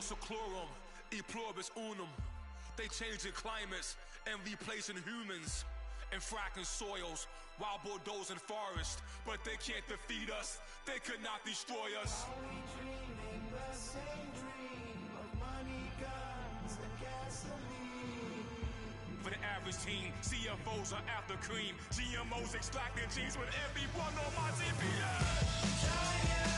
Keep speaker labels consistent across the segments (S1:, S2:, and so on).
S1: seclorum, e pluribus unum. They changing climates and replacing humans and fracking soils while bulldozing forests. But they can't defeat us, they could not destroy us. Are we dreaming the same dream of money, guns, and gasoline? For the average team, CFOs are after cream. GMOs extracting genes with everyone on my TPS. Giants.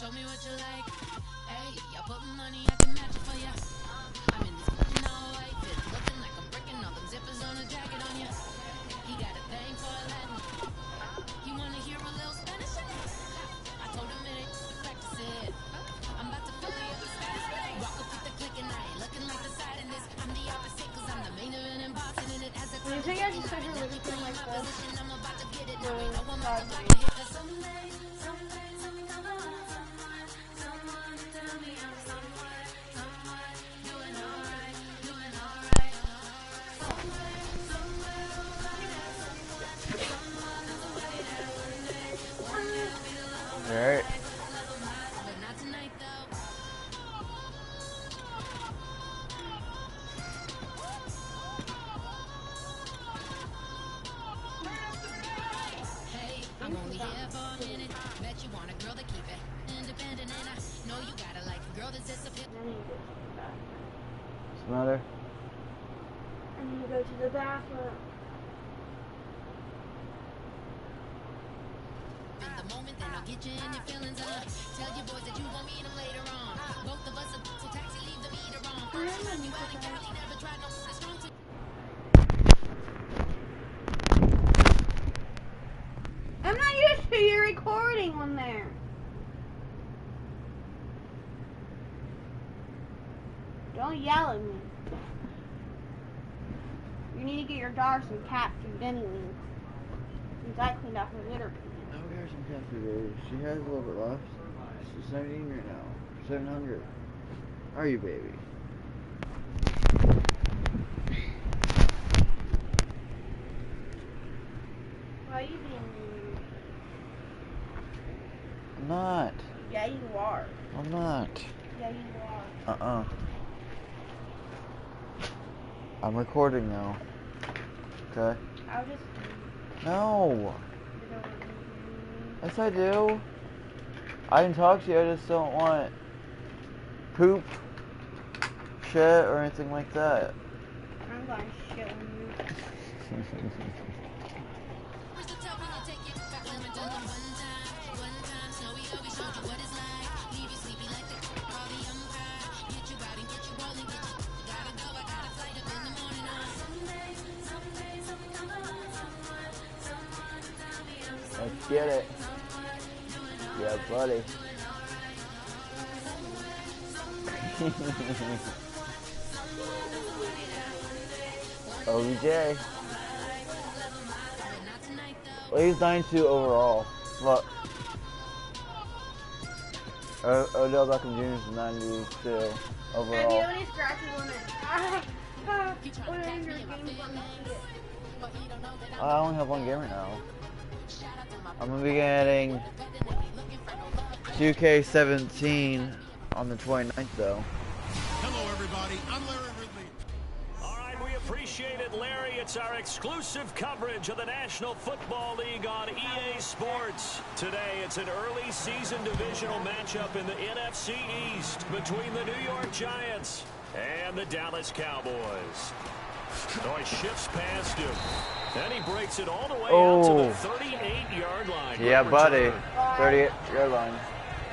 S2: Show me what you like. Hey, y'all put money, I can match it for ya. I'm in this fucking all white fit, looking like I'm breaking all them zippers on a jacket on ya. He got a thing for Latin. He wanna hear a little Spanish? I told him it ain't to practice it. I'm about to fill you up the status. Walk up with the click and I ain't looking like the side in this. I'm the opposite cause I'm the main event and bossing in it as a
S3: Do you think I just started really feeling like this?
S2: I'm about to get it. Now ain't no one about to block the hit. Cause someday, something come along.
S4: Alright.
S2: Hey, I'm only here for a minute. Bet you want a girl to keep it independent, and I know you gotta like a girl that's disciplined.
S4: What's the matter?
S3: I need to go to the bathroom.
S2: In the moment, then I'll get you in your feelings. Tell your boys that you gon' meet them later on. Both of us are so taxi, leave the meter on. First time you out in Cali, never tried no strong to.
S3: I'm not used to you recording on there. Don't yell at me. You need to get your daughter some cat food anyway. Since I cleaned out her litter bin.
S4: I'll get her some cat food, baby. She has a little bit left. She's 17 right now. 700. How are you, baby?
S3: Why are you being rude?
S4: I'm not.
S3: Yeah, you are.
S4: I'm not.
S3: Yeah, you are.
S4: I'm recording now. Okay?
S3: I'll just...
S4: No.
S3: You don't want me to-
S4: Yes, I do. I can talk to you, I just don't want poop, shit, or anything like that.
S3: I'm going to shit on you.
S4: Let's get it. Yeah, buddy. OBJ. Well, he's 92 overall. Look. Odell Beckham Jr. is 92 overall.
S3: And you know any scratches on it? What are your games on it?
S4: I only have one game right now. I'm going to be getting 2K17 on the 29th though.
S5: Hello everybody, I'm Larry Ridley.
S6: All right, we appreciate it, Larry. It's our exclusive coverage of the National Football League on EA Sports. Today, it's an early season divisional matchup in the NFC East between the New York Giants and the Dallas Cowboys. So he shifts past him. And he breaks it all the way out to the 38-yard line.
S4: Yeah, buddy. 38-yard line.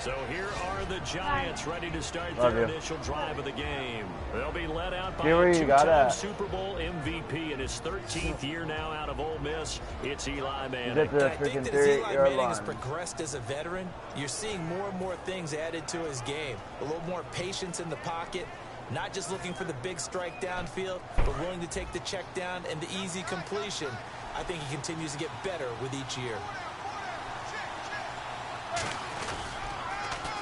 S6: So here are the Giants ready to start
S4: Love
S6: their
S4: you.
S6: initial drive of the game. They'll be led out by
S4: Here
S6: a
S4: you got
S6: two-time
S4: that.
S6: Super Bowl MVP in his 13th year now out of Ole Miss. It's Eli Manning.
S4: He's at the
S7: I think
S4: freaking
S7: that as Eli
S4: 3-yard
S7: Manning has
S4: line.
S7: progressed as a veteran, you're seeing more and more things added to his game. A little more patience in the pocket, not just looking for the big strike downfield, but willing to take the check down and the easy completion. I think he continues to get better with each year.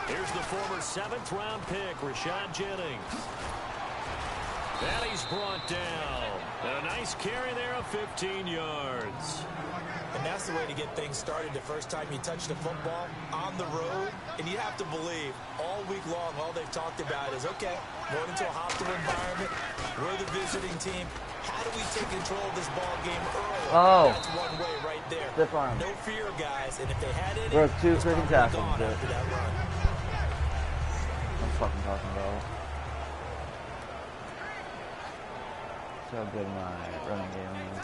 S6: Here's the former 7th-round pick, Rashad Jennings. And he's brought down. A nice carry there of 15 yards.
S7: And that's the way to get things started the first time you touch the football on the road. And you have to believe all week long, all they've talked about is, okay, going into a hostile environment, we're the visiting team. How do we take control of this ball game early?
S4: Oh.
S7: That's one way right there.
S4: Stiff arm.
S7: No fear, guys. And if they had any,
S4: Broke 2
S7: it's
S4: freaking
S7: probably
S4: tackles,
S7: gone
S4: dude.
S7: after that run.
S4: I'm fucking talking about. So good my running game is.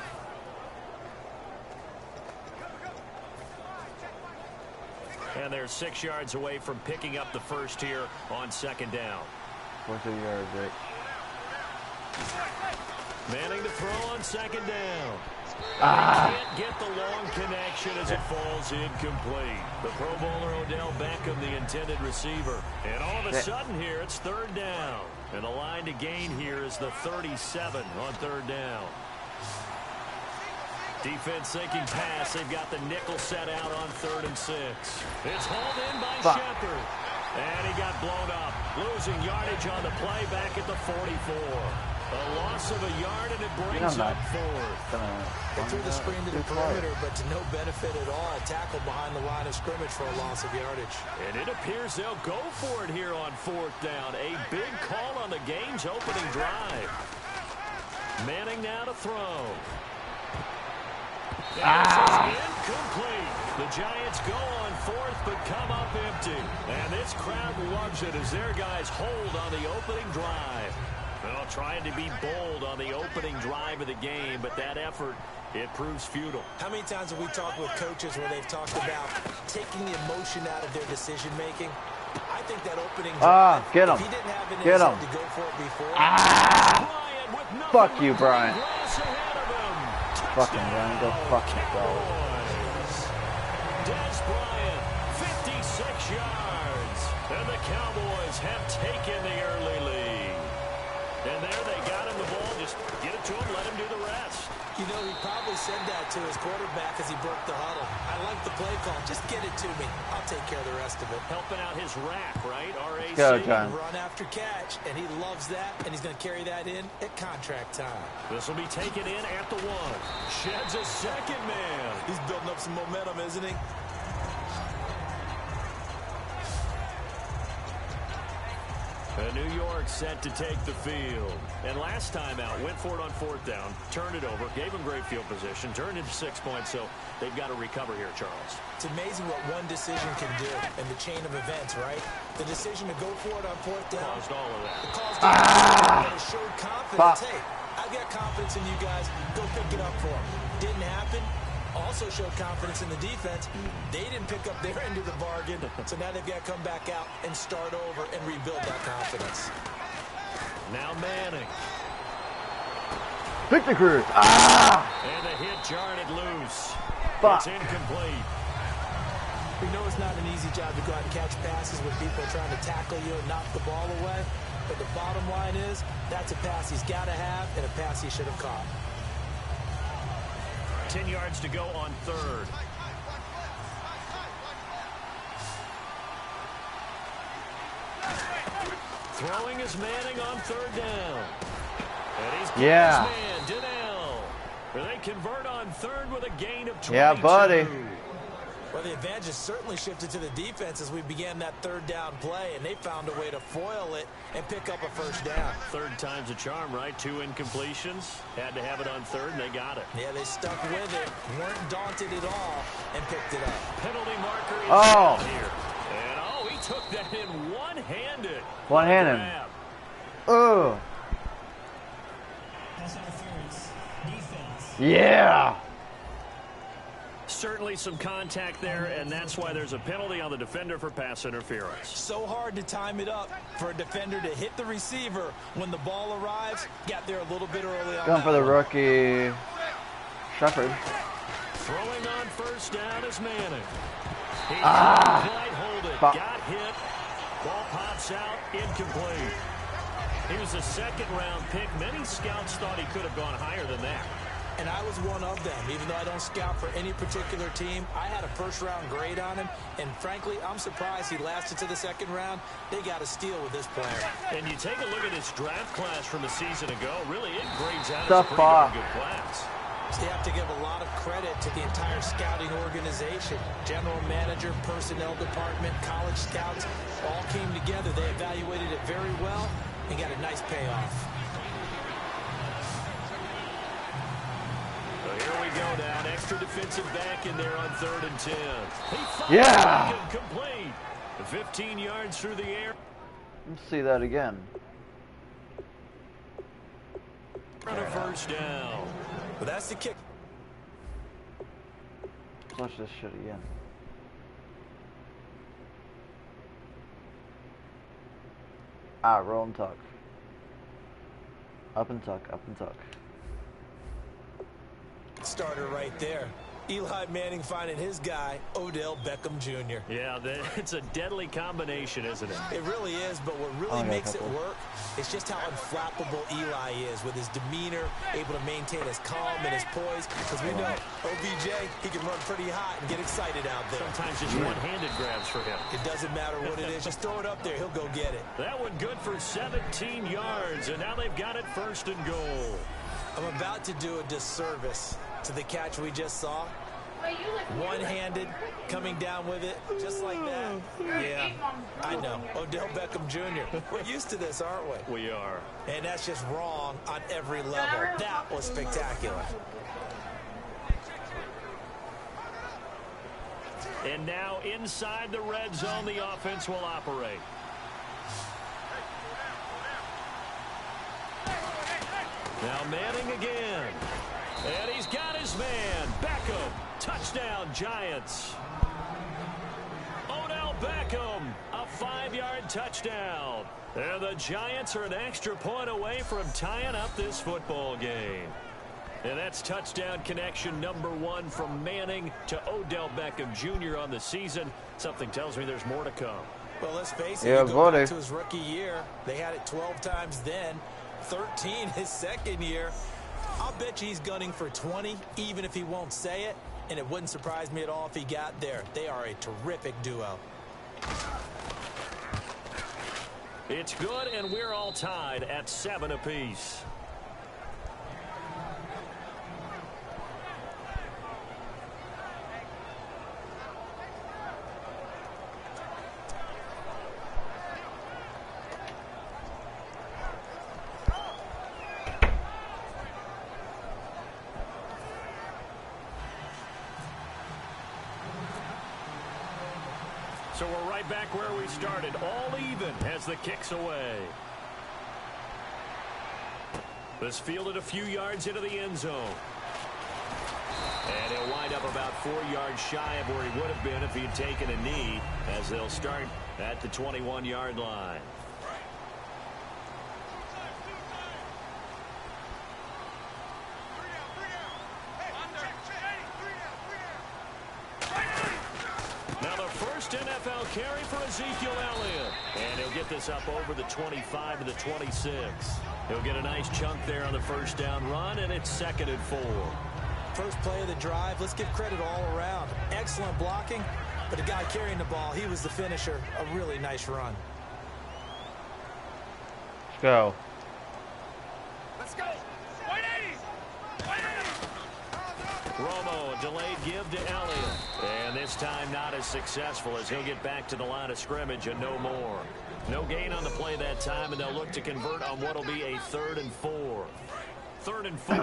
S6: And they're 6 yards away from picking up the first here on 2nd down.
S4: 4 yards, Rich.
S6: Manning to throw on 2nd down. Can't get the long connection as it falls incomplete. The Pro Bowler Odell Beckham, the intended receiver. And all of a sudden here, it's 3rd down. And the line to gain here is the 37 on 3rd down. Defense thinking pass. They've got the nickel set out on 3rd and 6. It's hauled in by Shepard. And he got blown up. Losing yardage on the play back at the 44. A loss of a yard, and it brings up 4th.
S7: They threw the screen to the perimeter, but to no benefit at all. Tackle behind the line of scrimmage for a loss of yardage.
S6: And it appears they'll go for it here on 4th down. A big call on the game's opening drive. Manning now to throw. Incomplete. The Giants go on 4th, but come up empty. And this crowd loves it as their guys hold on the opening drive. Well, trying to be bold on the opening drive of the game, but that effort, it proves futile.
S7: How many times have we talked with coaches where they've talked about taking the emotion out of their decision-making? I think that opening drive,
S4: get him.
S7: if he didn't have it in
S4: Get
S7: his
S4: him.
S7: head to go for it before.
S6: Bryant with nothing
S4: Fuck you,
S6: but
S4: Bryant.
S6: grass ahead of him.
S4: Fucking Bryant, go fuck yourself.
S6: Des Bryant, 56 yards. And the Cowboys have taken the early lead. And there they got him the ball. Just get it to him, let him do the rest.
S7: You know, he probably said that to his quarterback as he broke the huddle. I like the play call. Just get it to me. I'll take care of the rest of it.
S6: Helping out his rack, right? RAC.
S4: Go, John.
S7: Run after catch, and he loves that, and he's going to carry that in at contract time.
S6: This will be taken in at the 1. Sheds a second man.
S7: He's building up some momentum, isn't he?
S6: And New York set to take the field. And last time out, went for it on 4th down, turned it over, gave him great field position, turned into 6 points, so they've got to recover here, Charles.
S7: It's amazing what one decision can do in the chain of events, right? The decision to go for it on 4th down.
S6: Caused all of that.
S7: It caused but it showed confidence. Hey, I've got confidence in you guys. Go pick it up for them. Didn't happen. Also showed confidence in the defense. They didn't pick up their end of the bargain, so now they've got to come back out and start over and rebuild that confidence.
S6: Now Manning.
S4: Victor Cruz.
S6: And the hit jarred it loose. It's incomplete.
S7: We know it's not an easy job to go out and catch passes when people are trying to tackle you and knock the ball away, but the bottom line is that's a pass he's got to have and a pass he should have caught.
S6: 10 yards to go on 3rd. Throwing is Manning on 3rd down. And he's got his man, Donnell. Where they convert on 3rd with a gain of 22.
S4: Yeah, buddy.
S7: Well, the advantage has certainly shifted to the defense as we began that 3rd down play, and they found a way to foil it and pick up a 1st down.
S6: 3rd time's a charm, right? 2 incompletions. Had to have it on 3rd, and they got it.
S7: Yeah, they stuck with it, weren't daunted at all, and picked it up.
S6: Penalty marker is down here. And, he took that in one-handed.
S4: One-handed. Oh.
S8: Pass interference. Defense.
S6: So certainly some contact there, and that's why there's a penalty on the defender for pass interference.
S7: So hard to time it up for a defender to hit the receiver when the ball arrives. Got there a little bit early on.
S4: Going for the rookie Shepard.
S6: Throwing on first down is Manning. He didn't quite hold it. Got hit. Ball pops out. Incomplete. He was a second-round pick. Many scouts thought he could have gone higher than that.
S7: And I was one of them. Even though I don't scout for any particular team, I had a first-round grade on him. And frankly, I'm surprised he lasted to the second round. They got a steal with this player.
S6: And you take a look at his draft class from a season ago. Really, it grades out as a pretty darn good class.
S7: So you have to give a lot of credit to the entire scouting organization. General manager, personnel department, college scouts, all came together. They evaluated it very well and got a nice payoff.
S6: So here we go now. An extra defensive back in there on 3rd and 10.
S4: Yeah!
S6: Complete. 15 yards through the air.
S4: Let's see that again.
S6: On a first down.
S7: But that's the kick.
S4: Let's watch this shit again. Roll and tuck. Up and tuck, up and tuck.
S7: Starter right there. Eli Manning finding his guy, Odell Beckham Jr.
S6: Yeah, it's a deadly combination, isn't it?
S7: It really is, but what really makes it work is just how unflappable Eli is with his demeanor, able to maintain his calm and his poise. Because we know OBJ, he can run pretty hot and get excited out there.
S6: Sometimes just one-handed grabs for him.
S7: It doesn't matter what it is. Just throw it up there. He'll go get it.
S6: That one good for 17 yards, and now they've got it 1st and goal.
S7: I'm about to do a disservice to the catch we just saw. One-handed, coming down with it, just like that. Yeah, I know. Odell Beckham Jr. We're used to this, aren't we?
S6: We are.
S7: And that's just wrong on every level. That was spectacular.
S6: And now inside the red zone, the offense will operate. Now Manning again. And he's got his man. Beckham. Touchdown, Giants. Odell Beckham. A 5-yard touchdown. And the Giants are an extra point away from tying up this football game. And that's touchdown connection number 1 from Manning to Odell Beckham Jr. on the season. Something tells me there's more to come.
S7: Well, let's face it, you go back to his rookie year. They had it 12 times then, 13 his second year. I'll bet you he's gunning for 20, even if he won't say it, and it wouldn't surprise me at all if he got there. They are a terrific duo.
S6: It's good, and we're all tied at 7 apiece. So we're right back where we started, all even as the kick's away. This fielded a few yards into the end zone. And he'll wind up about 4 yards shy of where he would have been if he'd taken a knee, as they'll start at the 21-yard line. NFL carry for Ezekiel Elliott. And he'll get this up over the 25 to the 26. He'll get a nice chunk there on the first down run, and it's 2nd and 4.
S7: First play of the drive, let's give credit all around. Excellent blocking, but the guy carrying the ball, he was the finisher. A really nice run.
S4: Let's go.
S1: Let's go. 180. 180.
S6: Romo, a delayed give to Elliott. And this time not as successful, as he'll get back to the line of scrimmage and no more. No gain on the play that time, and they'll look to convert on what will be a 3rd and 4. 3rd and 4.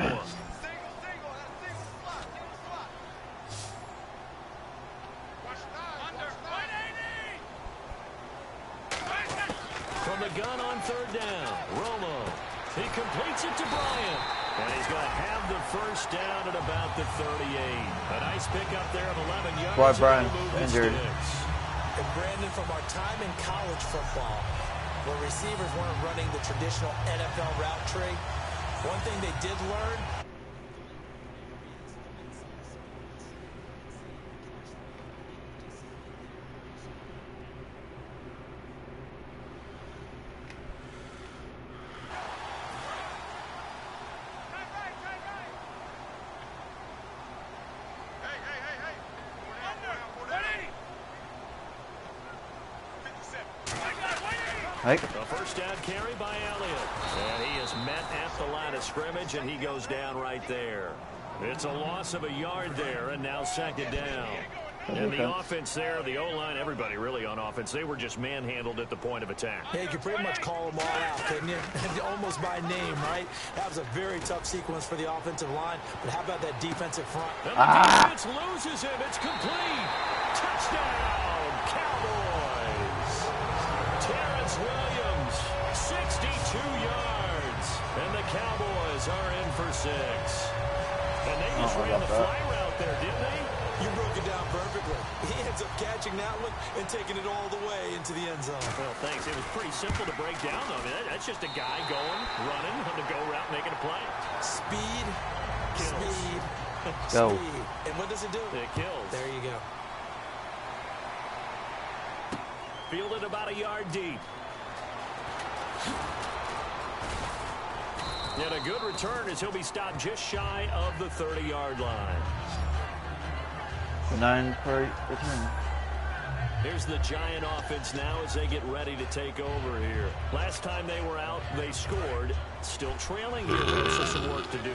S6: From the gun on 3rd down, Romo. He completes it to Bryant. And he's going to have the first down at about the 38. A nice pickup there of 11 yards.
S4: Why Brian's injured.
S7: And Brandon, from our time in college football, where receivers weren't running the traditional NFL route tree, one thing they did learn.
S6: A first down carry by Elliott. And he is met at the line of scrimmage, and he goes down right there. It's a loss of a yard there, and now second down. And the offense there, the O-line, everybody really on offense, they were just manhandled at the point of attack.
S7: Yeah, you could pretty much call them all out, couldn't you? Almost by name, right? That was a very tough sequence for the offensive line. But how about that defensive front?
S6: And the defense loses him. It's complete. Touchdown, Cowboys. Terrence Williams, 62 yards. And the Cowboys are in for 6. And they just ran the fly route there, didn't they?
S7: You broke it down perfectly. He ends up catching that one and taking it all the way into the end zone.
S6: Well, thanks. It was pretty simple to break down, though. I mean, that's just a guy going, running on the go route, making a play.
S7: Speed,
S6: kills.
S7: Speed,
S4: Go.
S7: speed. And what does it do?
S6: It kills.
S7: There you go.
S6: Fielded about a yard deep. And a good return as he'll be stopped just shy of the 30-yard line.
S4: 9 per return.
S6: Here's the Giant offense now as they get ready to take over here. Last time they were out, they scored. Still trailing here, so some work to do.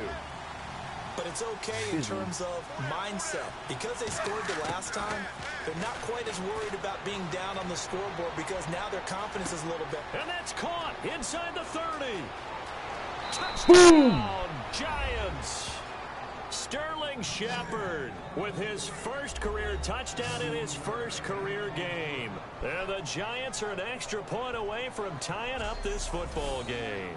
S7: But it's okay in terms of mindset. Because they scored the last time, they're not quite as worried about being down on the scoreboard because now their confidence is a little bit.
S6: And that's caught inside the 30. Touchdown, Giants. Sterling Shepard with his first career touchdown in his first career game. And the Giants are an extra point away from tying up this football game.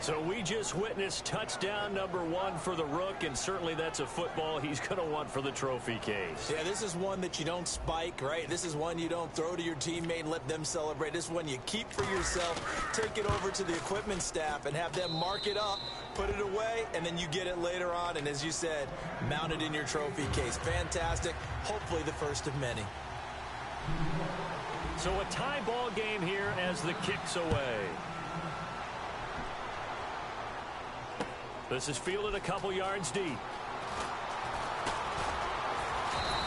S6: So we just witnessed touchdown number 1 for the Rook, and certainly that's a football he's going to want for the trophy case.
S7: Yeah, this is one that you don't spike, right? This is one you don't throw to your teammate and let them celebrate. This is one you keep for yourself, take it over to the equipment staff, and have them mark it up, put it away, and then you get it later on, and as you said, mount it in your trophy case. Fantastic. Hopefully the first of many.
S6: So a tie ball game here as the kick's away. This is fielded a couple yards deep.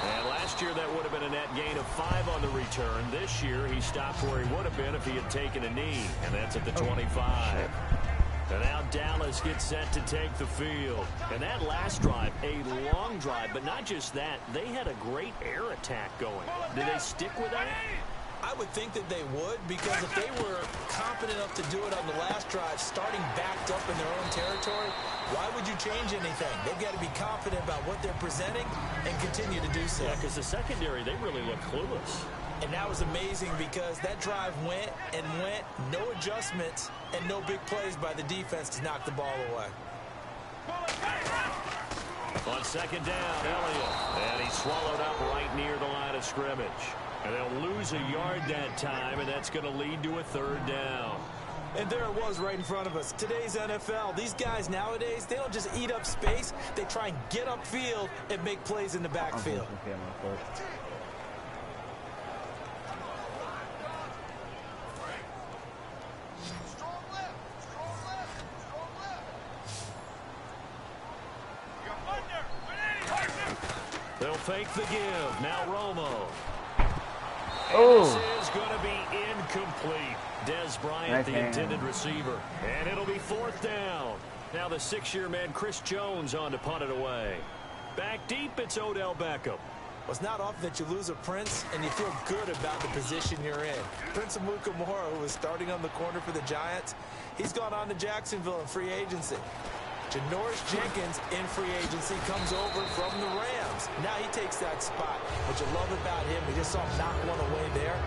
S6: And last year that would have been a net gain of 5 on the return. This year he stopped where he would have been if he had taken a knee, and that's at the 25. And now Dallas gets set to take the field. And that last drive, a long drive, but not just that, they had a great air attack going. Did they stick with that?
S7: I would think that they would, because if they were confident enough to do it on the last drive, starting backed up in their own territory, why would you change anything? They've got to be confident about what they're presenting and continue to do so.
S6: Yeah, because the secondary, they really look clueless.
S7: And that was amazing because that drive went and went, no adjustments, and no big plays by the defense to knock the ball away.
S6: On second down, Elliott. And he's swallowed up right near the line of scrimmage. And they'll lose a yard that time, and that's going to lead to a third down.
S7: And there it was right in front of us. Today's NFL, these guys nowadays, they don't just eat up space. They try and get upfield and make plays in the backfield.
S6: They'll fake the give. Now Romo.
S4: Oh.
S6: This is going to be incomplete. Des Bryant, the intended receiver. And it'll be fourth down. Now the 6-year man, Chris Jones, on to punt it away. Back deep, it's Odell Beckham.
S7: Well, it's not often that you lose a Prince and you feel good about the position you're in. Prince Amukamara, who was starting on the corner for the Giants, he's gone on to Jacksonville in free agency. Janoris Jenkins in free agency comes over from the Rams. Now he takes that spot. What you love about him, we just saw him knock one away there.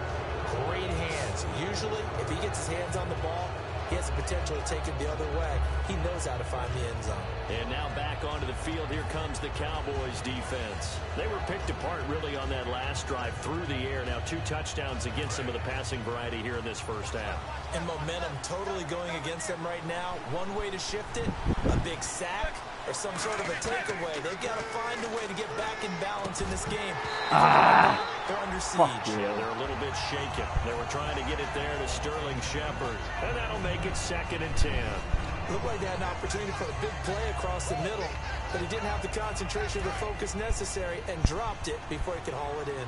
S7: Great hands. Usually, if he gets his hands on the ball, he has the potential to take it the other way. He knows how to find the end zone.
S6: And now back onto the field. Here comes the Cowboys defense. They were picked apart really on that last drive through the air. Now 2 touchdowns against them of the passing variety here in this first half.
S7: And momentum totally going against them right now. One way to shift it, a big sack, or some sort of a takeaway. They've got to find a way to get back in balance in this game. They're under siege.
S6: Yeah, they're a little bit shaken. They were trying to get it there to Sterling Shepard, and that'll make it 2nd and 10.
S7: Looked like they had an opportunity for a big play across the middle, but he didn't have the concentration or the focus necessary and dropped it before he could haul it in.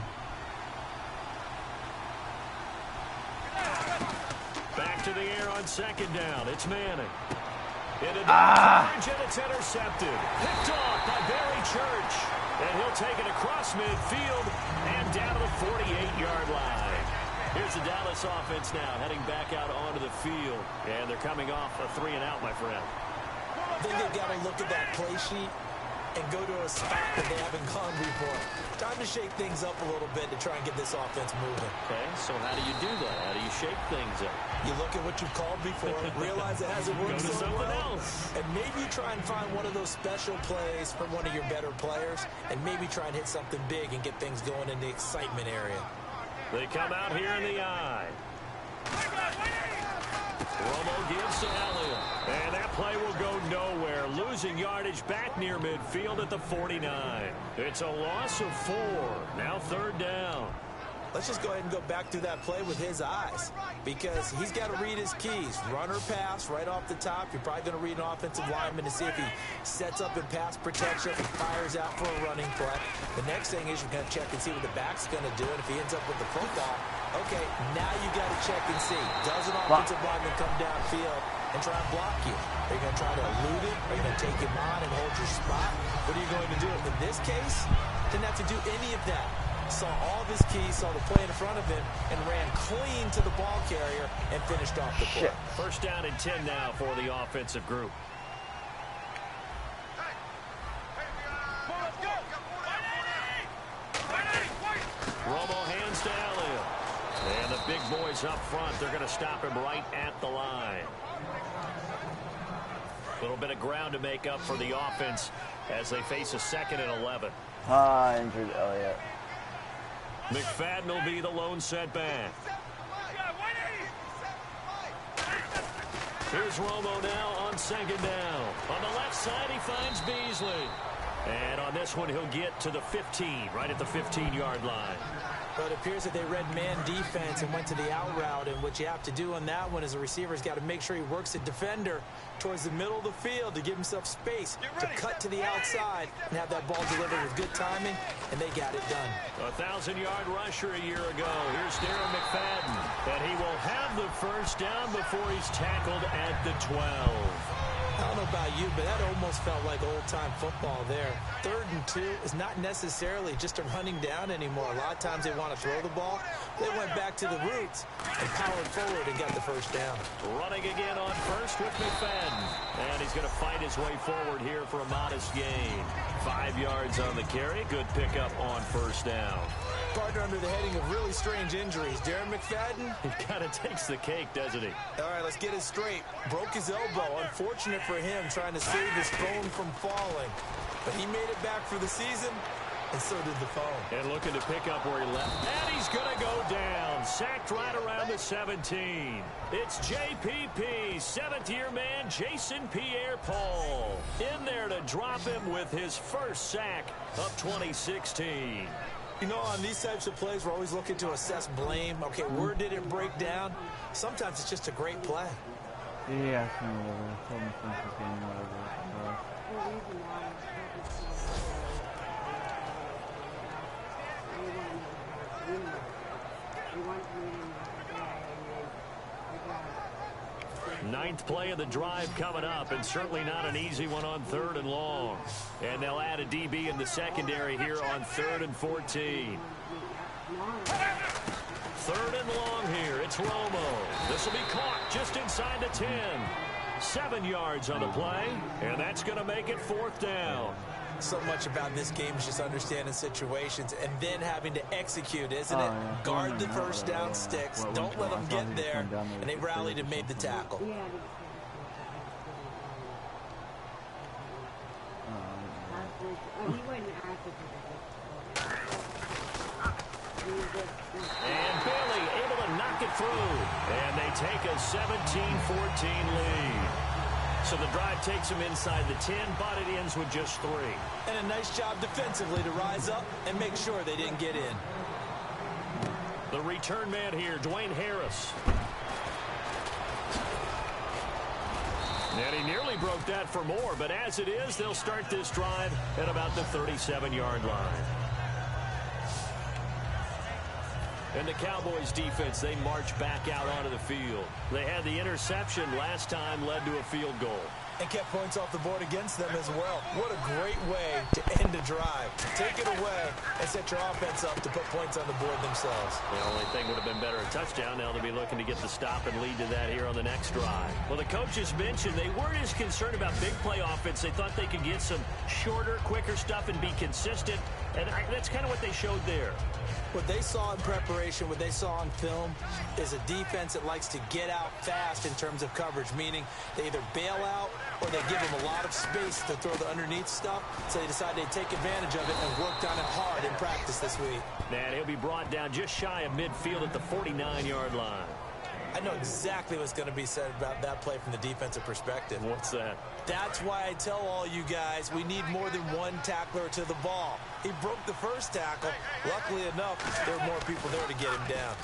S6: Back to the air on 2nd down. It's Manning. Into coverage, and it's intercepted. Picked off by Barry Church. And he'll take it across midfield and down to the 48-yard line. Here's the Dallas offense now heading back out onto the field. And they're coming off a 3-and-out, my friend.
S7: I think they've got to look at that play sheet and go to a spot that they haven't gone before. Time to shake things up a little bit to try and get this offense moving.
S6: Okay, so how do you do that? How do you shake things up?
S7: You look at what you've called before, realize it hasn't worked so well, and maybe try and find one of those special plays from one of your better players, and maybe try and hit something big and get things going in the excitement area.
S6: They come out here in the eye. Romo gives to Elliott. And that play will go nowhere. Losing yardage back near midfield at the 49. It's a loss of 4. Now 3rd down.
S7: Let's just go ahead and go back through that play with his eyes, because he's got to read his keys. Run or pass right off the top. You're probably going to read an offensive lineman to see if he sets up in pass protection, if he fires out for a running play. The next thing is you're going to check and see what the back's going to do, and if he ends up with the football, okay, now you got to check and see. Does an offensive lineman come downfield and try and block you? Are you going to try to elude it? Are you going to take him on and hold your spot? What are you going to do? In this case, didn't have to do any of that. Saw all of his keys, saw the play in front of him, and ran clean to the ball carrier and finished off the play.
S6: First down and 10 now for the offensive group. Romo hands to Elliott. And the big boys up front, they're going to stop him right at the line. A little bit of ground to make up for the offense as they face a 2nd and 11.
S4: Injured Elliott.
S6: McFadden will be the lone setback. Here's Romo now on 2nd down. On the left side, he finds Beasley. And on this one, he'll get to the 15, right at the 15-yard line.
S7: But it appears that they read man defense and went to the out route, and what you have to do on that one is the receiver's got to make sure he works the defender towards the middle of the field to give himself space to cut to the outside and have that ball delivered with good timing, and they got it done.
S6: A 1,000-yard rusher a year ago. Here's Darren McFadden, and he will have the first down before he's tackled at the 12.
S7: I don't know about you, but that almost felt like old-time football there. 3rd and 2 is not necessarily just a running down anymore. A lot of times they want to throw the ball. They went back to the roots and powered forward and got the first down.
S6: Running again on first with McFadden. And he's going to fight his way forward here for a modest gain. 5 yards on the carry. Good pickup on first down.
S7: Partner under the heading of really strange injuries. Darren McFadden.
S6: He kind of takes the cake, doesn't he?
S7: All right, let's get it straight. Broke his elbow. Unfortunate for him, trying to save his phone from falling. But he made it back for the season, and so did the phone.
S6: And looking to pick up where he left. And he's going to go down. Sacked right around the 17. It's JPP, 7th-year man, Jason Pierre-Paul. In there to drop him with his first sack of 2016.
S7: You know, on these types of plays, we're always looking to assess blame. Okay, where did it break down? Sometimes it's just a great play.
S4: He asked me whatever. Told me since the game, whatever.
S6: Ninth play of the drive coming up, and certainly not an easy one on 3rd and long. And they'll add a DB in the secondary here on 3rd and 14. 3rd and long here. It's Romo. This will be caught just inside the 10. 7 yards on the play, and that's going to make it 4th down.
S7: So much about this game is just understanding situations and then having to execute, isn't it?
S4: Yeah.
S7: Guard the first down sticks. Don't let them get there. And they rallied and made the tackle.
S6: And Bailey able to knock it through. And they take a 17-14 lead. So the drive takes them inside the 10, but it ends with just 3.
S7: And a nice job defensively to rise up and make sure they didn't get in.
S6: The return man here, Dwayne Harris. And he nearly broke that for more, but as it is, they'll start this drive at about the 37-yard line. And the Cowboys defense, they march back out onto the field. They had the interception last time, led to a field goal.
S7: And kept points off the board against them as well. What a great way to end a drive. Take it away and set your offense up to put points on the board themselves.
S6: The only thing would have been better a touchdown. Now they'll be looking to get the stop and lead to that here on the next drive. Well, the coaches mentioned they weren't as concerned about big play offense. They thought they could get some shorter, quicker stuff and be consistent. And that's kind of what they showed there.
S7: What they saw in preparation, what they saw on film, is a defense that likes to get out fast in terms of coverage, meaning they either bail out or they give them a lot of space to throw the underneath stuff, so they decided they'd take advantage of it and worked on it hard in practice this week.
S6: And he'll be brought down just shy of midfield at the 49-yard line.
S7: I know exactly what's going to be said about that play from the defensive perspective.
S6: What's that?
S7: That's why I tell all you guys we need more than one tackler to the ball. He broke the first tackle. Luckily enough, there were more people there to get him down.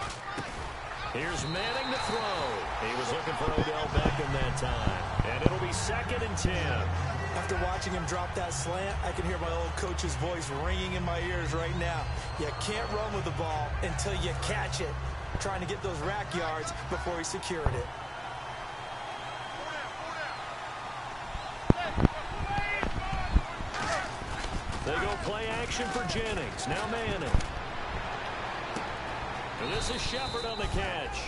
S6: Here's Manning to throw. He was looking for Odell Beckham that time. And it'll be 2nd and 10.
S7: After watching him drop that slant, I can hear my old coach's voice ringing in my ears right now. You can't run with the ball until you catch it. Trying to get those rack yards before he secured it.
S6: They go play action for Jennings. Now Manning. And this is Shepard on the catch.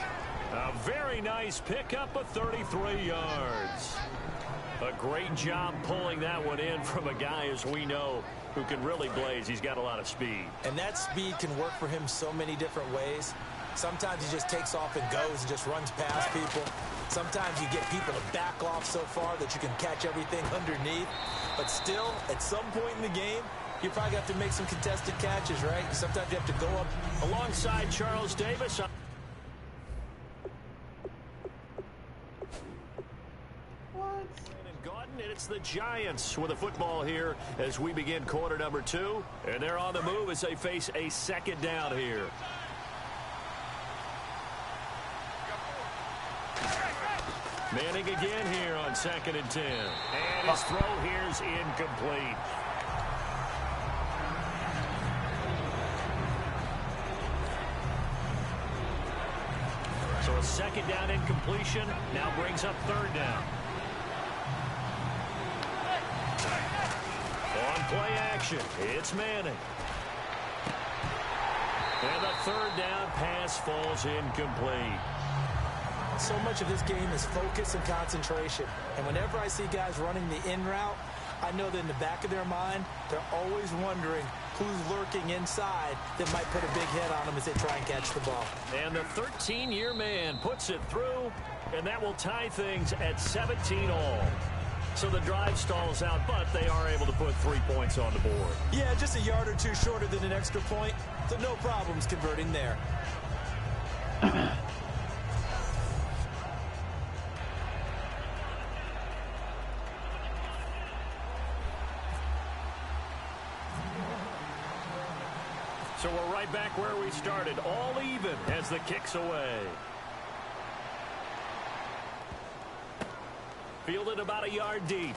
S6: A very nice pickup of 33 yards. A great job pulling that one in from a guy, as we know, who can really blaze. He's got a lot of speed.
S7: And that speed can work for him so many different ways. Sometimes he just takes off and goes and just runs past people. Sometimes you get people to back off so far that you can catch everything underneath. But still, at some point in the game, you probably have to make some contested catches, right? Sometimes you have to go up
S6: alongside Charles Davis. And it's the Giants with a football here as we begin quarter number 2. And they're on the move as they face a 2nd down here. Manning again here on 2nd and 10. And his throw here is incomplete. So a 2nd down incompletion now brings up 3rd down. On play action, it's Manning. And the 3rd down pass falls incomplete.
S7: So much of this game is focus and concentration. And whenever I see guys running the in route, I know that in the back of their mind, they're always wondering who's lurking inside that might put a big hit on them as they try and catch the ball.
S6: And the 13-year man puts it through, and that will tie things at 17 all. So the drive stalls out, but they are able to put 3 points on the board.
S7: Yeah, just a yard or two shorter than an extra point, so no problems converting there.
S6: So we're right back where we started, all even as the kick's away. Fielded about a yard deep.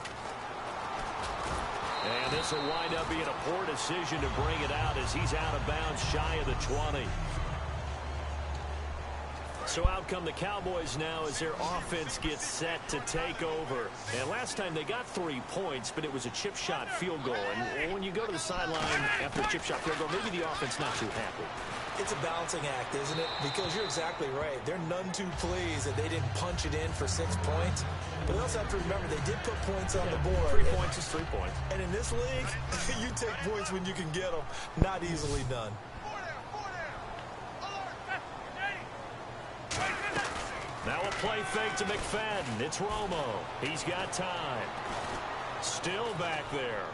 S6: And this will wind up being a poor decision to bring it out as he's out of bounds shy of the 20. So out come the Cowboys now as their offense gets set to take over. And last time they got 3 points, but it was a chip shot field goal. And when you go to the sideline after a chip shot field goal, maybe the offense not too happy.
S7: It's a balancing act, isn't it? Because you're exactly right. They're none too pleased that they didn't punch it in for 6 points. But they also have to remember they did put points on the board.
S6: 3 points is 3 points.
S7: And in this league, you take points when you can get them. Not easily done.
S6: Now a play fake to McFadden. It's Romo. He's got time. Still back there.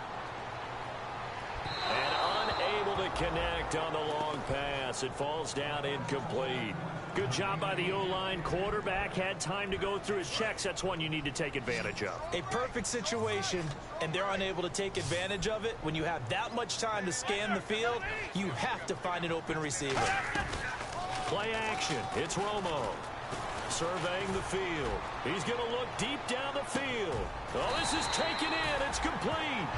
S6: And unable to connect on the long pass. It falls down incomplete. Good job by the O-line. Quarterback had time to go through his checks. That's one you need to take advantage of.
S7: A perfect situation, and they're unable to take advantage of it. When you have that much time to scan the field, you have to find an open receiver.
S6: Play action. It's Romo. Surveying the field. He's going to look deep down the field. Oh, this is taken in. It's complete.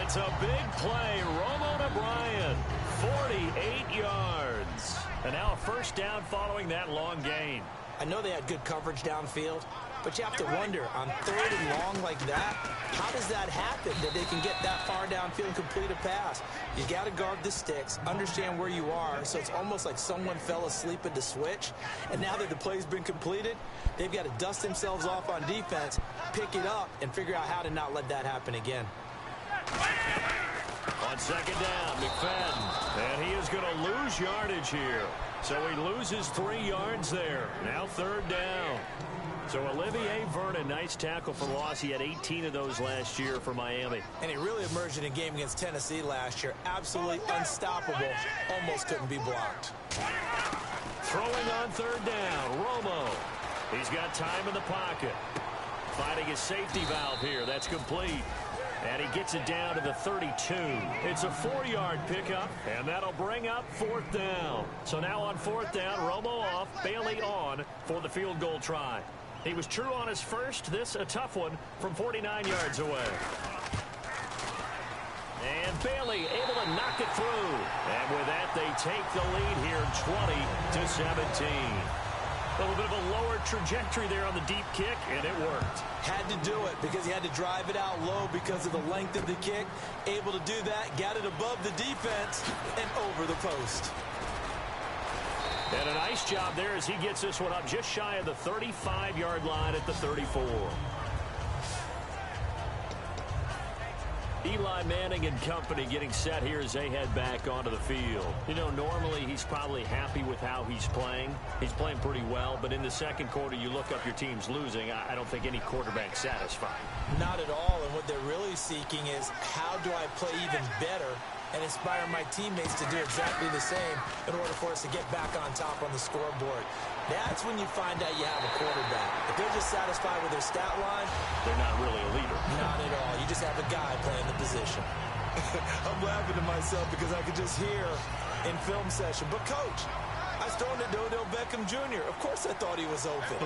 S6: It's a big play. Romo to Bryant. 48 yards. And now a first down following that long gain.
S7: I know they had good coverage downfield, but you have to wonder, on 3rd and long like that, how does that happen, that they can get that far downfield and complete a pass? You got to guard the sticks, understand where you are, so it's almost like someone fell asleep at the switch, and now that the play's been completed, they've got to dust themselves off on defense, pick it up, and figure out how to not let that happen again.
S6: On 2nd down, McFadden, and he is going to lose yardage here. So he loses 3 yards there. Now 3rd down. So Olivier Vernon, nice tackle for loss. He had 18 of those last year for Miami.
S7: And he really emerged in a game against Tennessee last year. Absolutely unstoppable. Almost couldn't be blocked.
S6: Throwing on 3rd down, Romo. He's got time in the pocket. Finding his safety valve here. That's complete. And he gets it down to the 32. It's a 4-yard pickup, and that'll bring up 4th down. So now on 4th down, Romo off, Bailey on for the field goal try. He was true on his first. This a tough one from 49 yards away. And Bailey able to knock it through. And with that, they take the lead here 20-17. A little bit of a lower trajectory there on the deep kick, and it worked.
S7: Had to do it because he had to drive it out low because of the length of the kick. Able to do that, got it above the defense, and over the post.
S6: And a nice job there as he gets this one up just shy of the 35-yard line at the 34. Eli Manning and company getting set here as they head back onto the field. You know, normally he's probably happy with how he's playing. He's playing pretty well, but in the second quarter, you look up your team's losing. I don't think any quarterback's satisfied.
S7: Not at all, and what they're really seeking is how do I play even better and inspire my teammates to do exactly the same in order for us to get back on top on the scoreboard. That's when you find out you have a quarterback. If they're just satisfied with their stat line,
S6: they're not really a leader.
S7: Not at all. You just have a guy playing the position. I'm laughing to myself because I could just hear in film session, but coach, I was throwing to Odell Beckham Jr. Of course I thought he was open.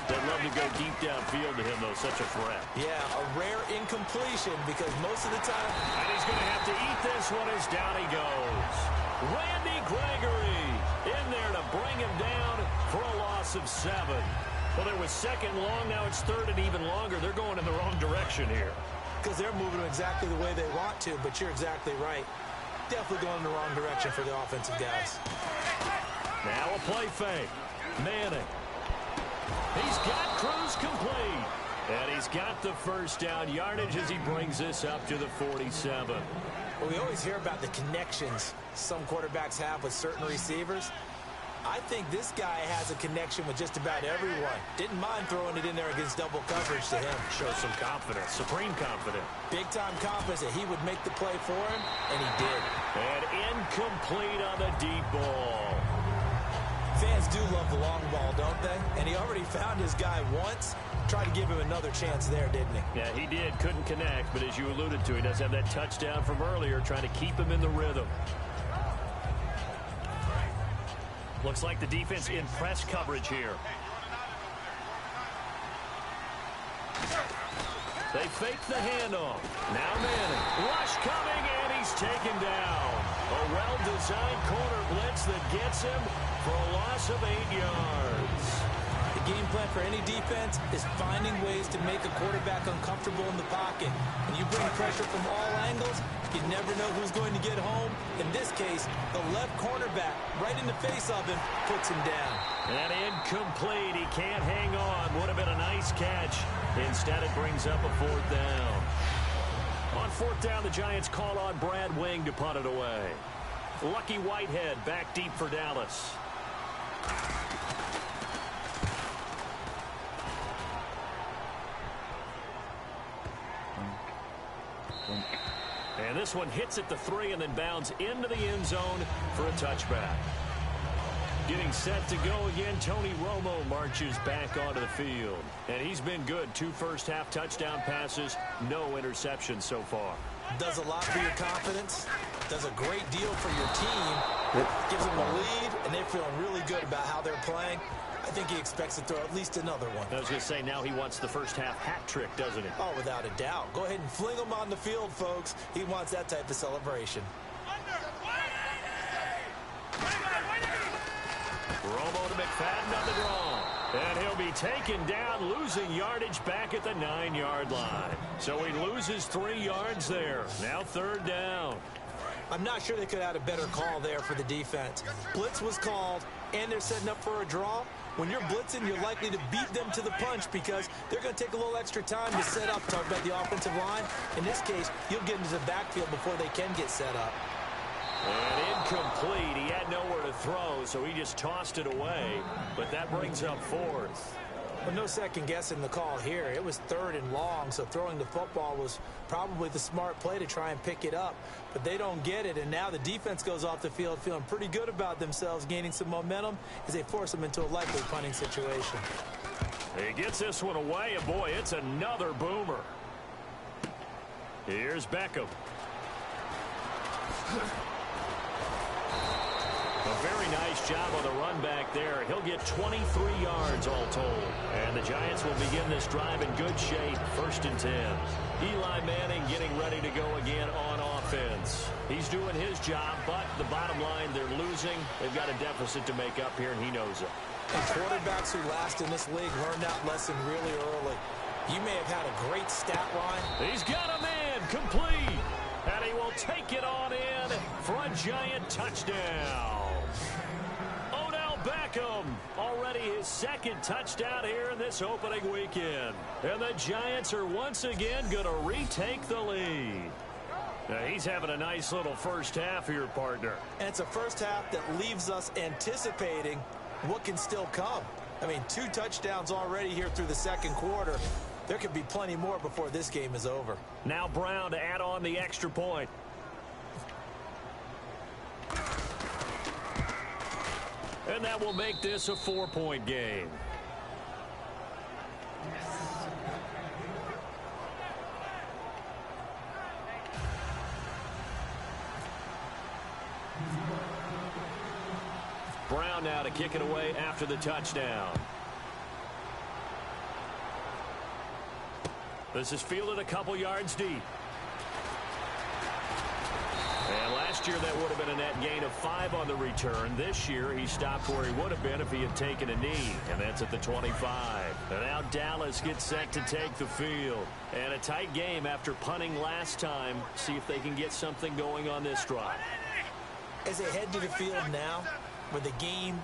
S6: They'd love to go deep downfield to him, though. Such a threat.
S7: Yeah, a rare incompletion because most of the time...
S6: And he's going to have to eat this one as down he goes. Randy Gregory in there to bring him down for a loss of 7. Well, there was 2nd long. Now it's 3rd and even longer. They're going in the wrong direction here.
S7: Because they're moving exactly the way they want to, but you're exactly right. Definitely going in the wrong direction for the offensive guys.
S6: Now a play fake. Manning. He's got Cruz complete. And he's got the first down yardage as he brings this up to the 47.
S7: Well, we always hear about the connections some quarterbacks have with certain receivers. I think this guy has a connection with just about everyone. Didn't mind throwing it in there against double coverage to him.
S6: Shows some confidence, supreme confidence.
S7: Big-time confidence that he would make the play for him, and he did.
S6: And incomplete on the deep ball.
S7: Fans do love the long ball, don't they? And he already found his guy once. Tried to give him another chance there, didn't he?
S6: Yeah, he did. Couldn't connect, but as you alluded to, he does have that touchdown from earlier, trying to keep him in the rhythm. Looks like the defense in press coverage here. They fake the handoff. Now Manning. Rush coming, and he's taken down. A well-designed corner blitz that gets him for a loss of 8 yards.
S7: The game plan for any defense is finding ways to make a quarterback uncomfortable in the pocket. When you bring pressure from all angles, you never know who's going to get home. In this case, the left cornerback, right in the face of him, puts him down.
S6: And incomplete. He can't hang on. Would have been a nice catch. Instead, it brings up a 4th down. On 4th down, the Giants call on Brad Wing to punt it away. Lucky Whitehead back deep for Dallas. And this one hits at the 3 and then bounds into the end zone for a touchback. Getting set to go again, Tony Romo marches back onto the field. And he's been good. 2 first-half touchdown passes, no interceptions so far.
S7: Does a lot for your confidence, does a great deal for your team, gives them a lead, and they're feeling really good about how they're playing. I think he expects to throw at least another one.
S6: I was going to say, now he wants the first-half hat trick, doesn't he?
S7: Oh, without a doubt. Go ahead and fling him on the field, folks. He wants that type of celebration.
S6: Romo to McFadden on the draw. And he'll be taken down, losing yardage back at the 9-yard line. So he loses 3 yards there. Now 3rd down.
S7: I'm not sure they could have had a better call there for the defense. Blitz was called, and they're setting up for a draw. When you're blitzing, you're likely to beat them to the punch because they're going to take a little extra time to set up. Talk about the offensive line. In this case, you'll get into the backfield before they can get set up.
S6: And incomplete. He had nowhere to throw, so he just tossed it away. But that brings up 4th.
S7: Well, no second guessing the call here. It was 3rd and long, so throwing the football was probably the smart play to try and pick it up. But they don't get it, and now the defense goes off the field feeling pretty good about themselves, gaining some momentum as they force them into a likely punting situation.
S6: He gets this one away, and boy, it's another boomer. Here's Beckham. A very nice job on the run back there. He'll get 23 yards all told. And the Giants will begin this drive in good shape. 1st and 10. Eli Manning getting ready to go again on offense. He's doing his job, but the bottom line, they're losing. They've got a deficit to make up here, and he knows it.
S7: And quarterbacks who last in this league learn that lesson really early. You may have had a great stat line.
S6: He's got a man complete. And he will take it on in for a Giant touchdown. Odell Beckham, already his 2nd touchdown here in this opening weekend. And the Giants are once again going to retake the lead. Now, he's having a nice little first half here, partner.
S7: And it's a first half that leaves us anticipating what can still come. I mean, 2 touchdowns already here through the 2nd quarter. There could be plenty more before this game is over.
S6: Now Brown to add on the extra point. And that will make this a 4-point game. Brown now to kick it away after the touchdown. This is fielded a couple yards deep. And last year that would have been a net gain of 5 on the return. This year he stopped where he would have been if he had taken a knee. And that's at the 25. And now Dallas gets set to take the field. And a tight game after punting last time. See if they can get something going on this drive.
S7: As they head to the field now, with the game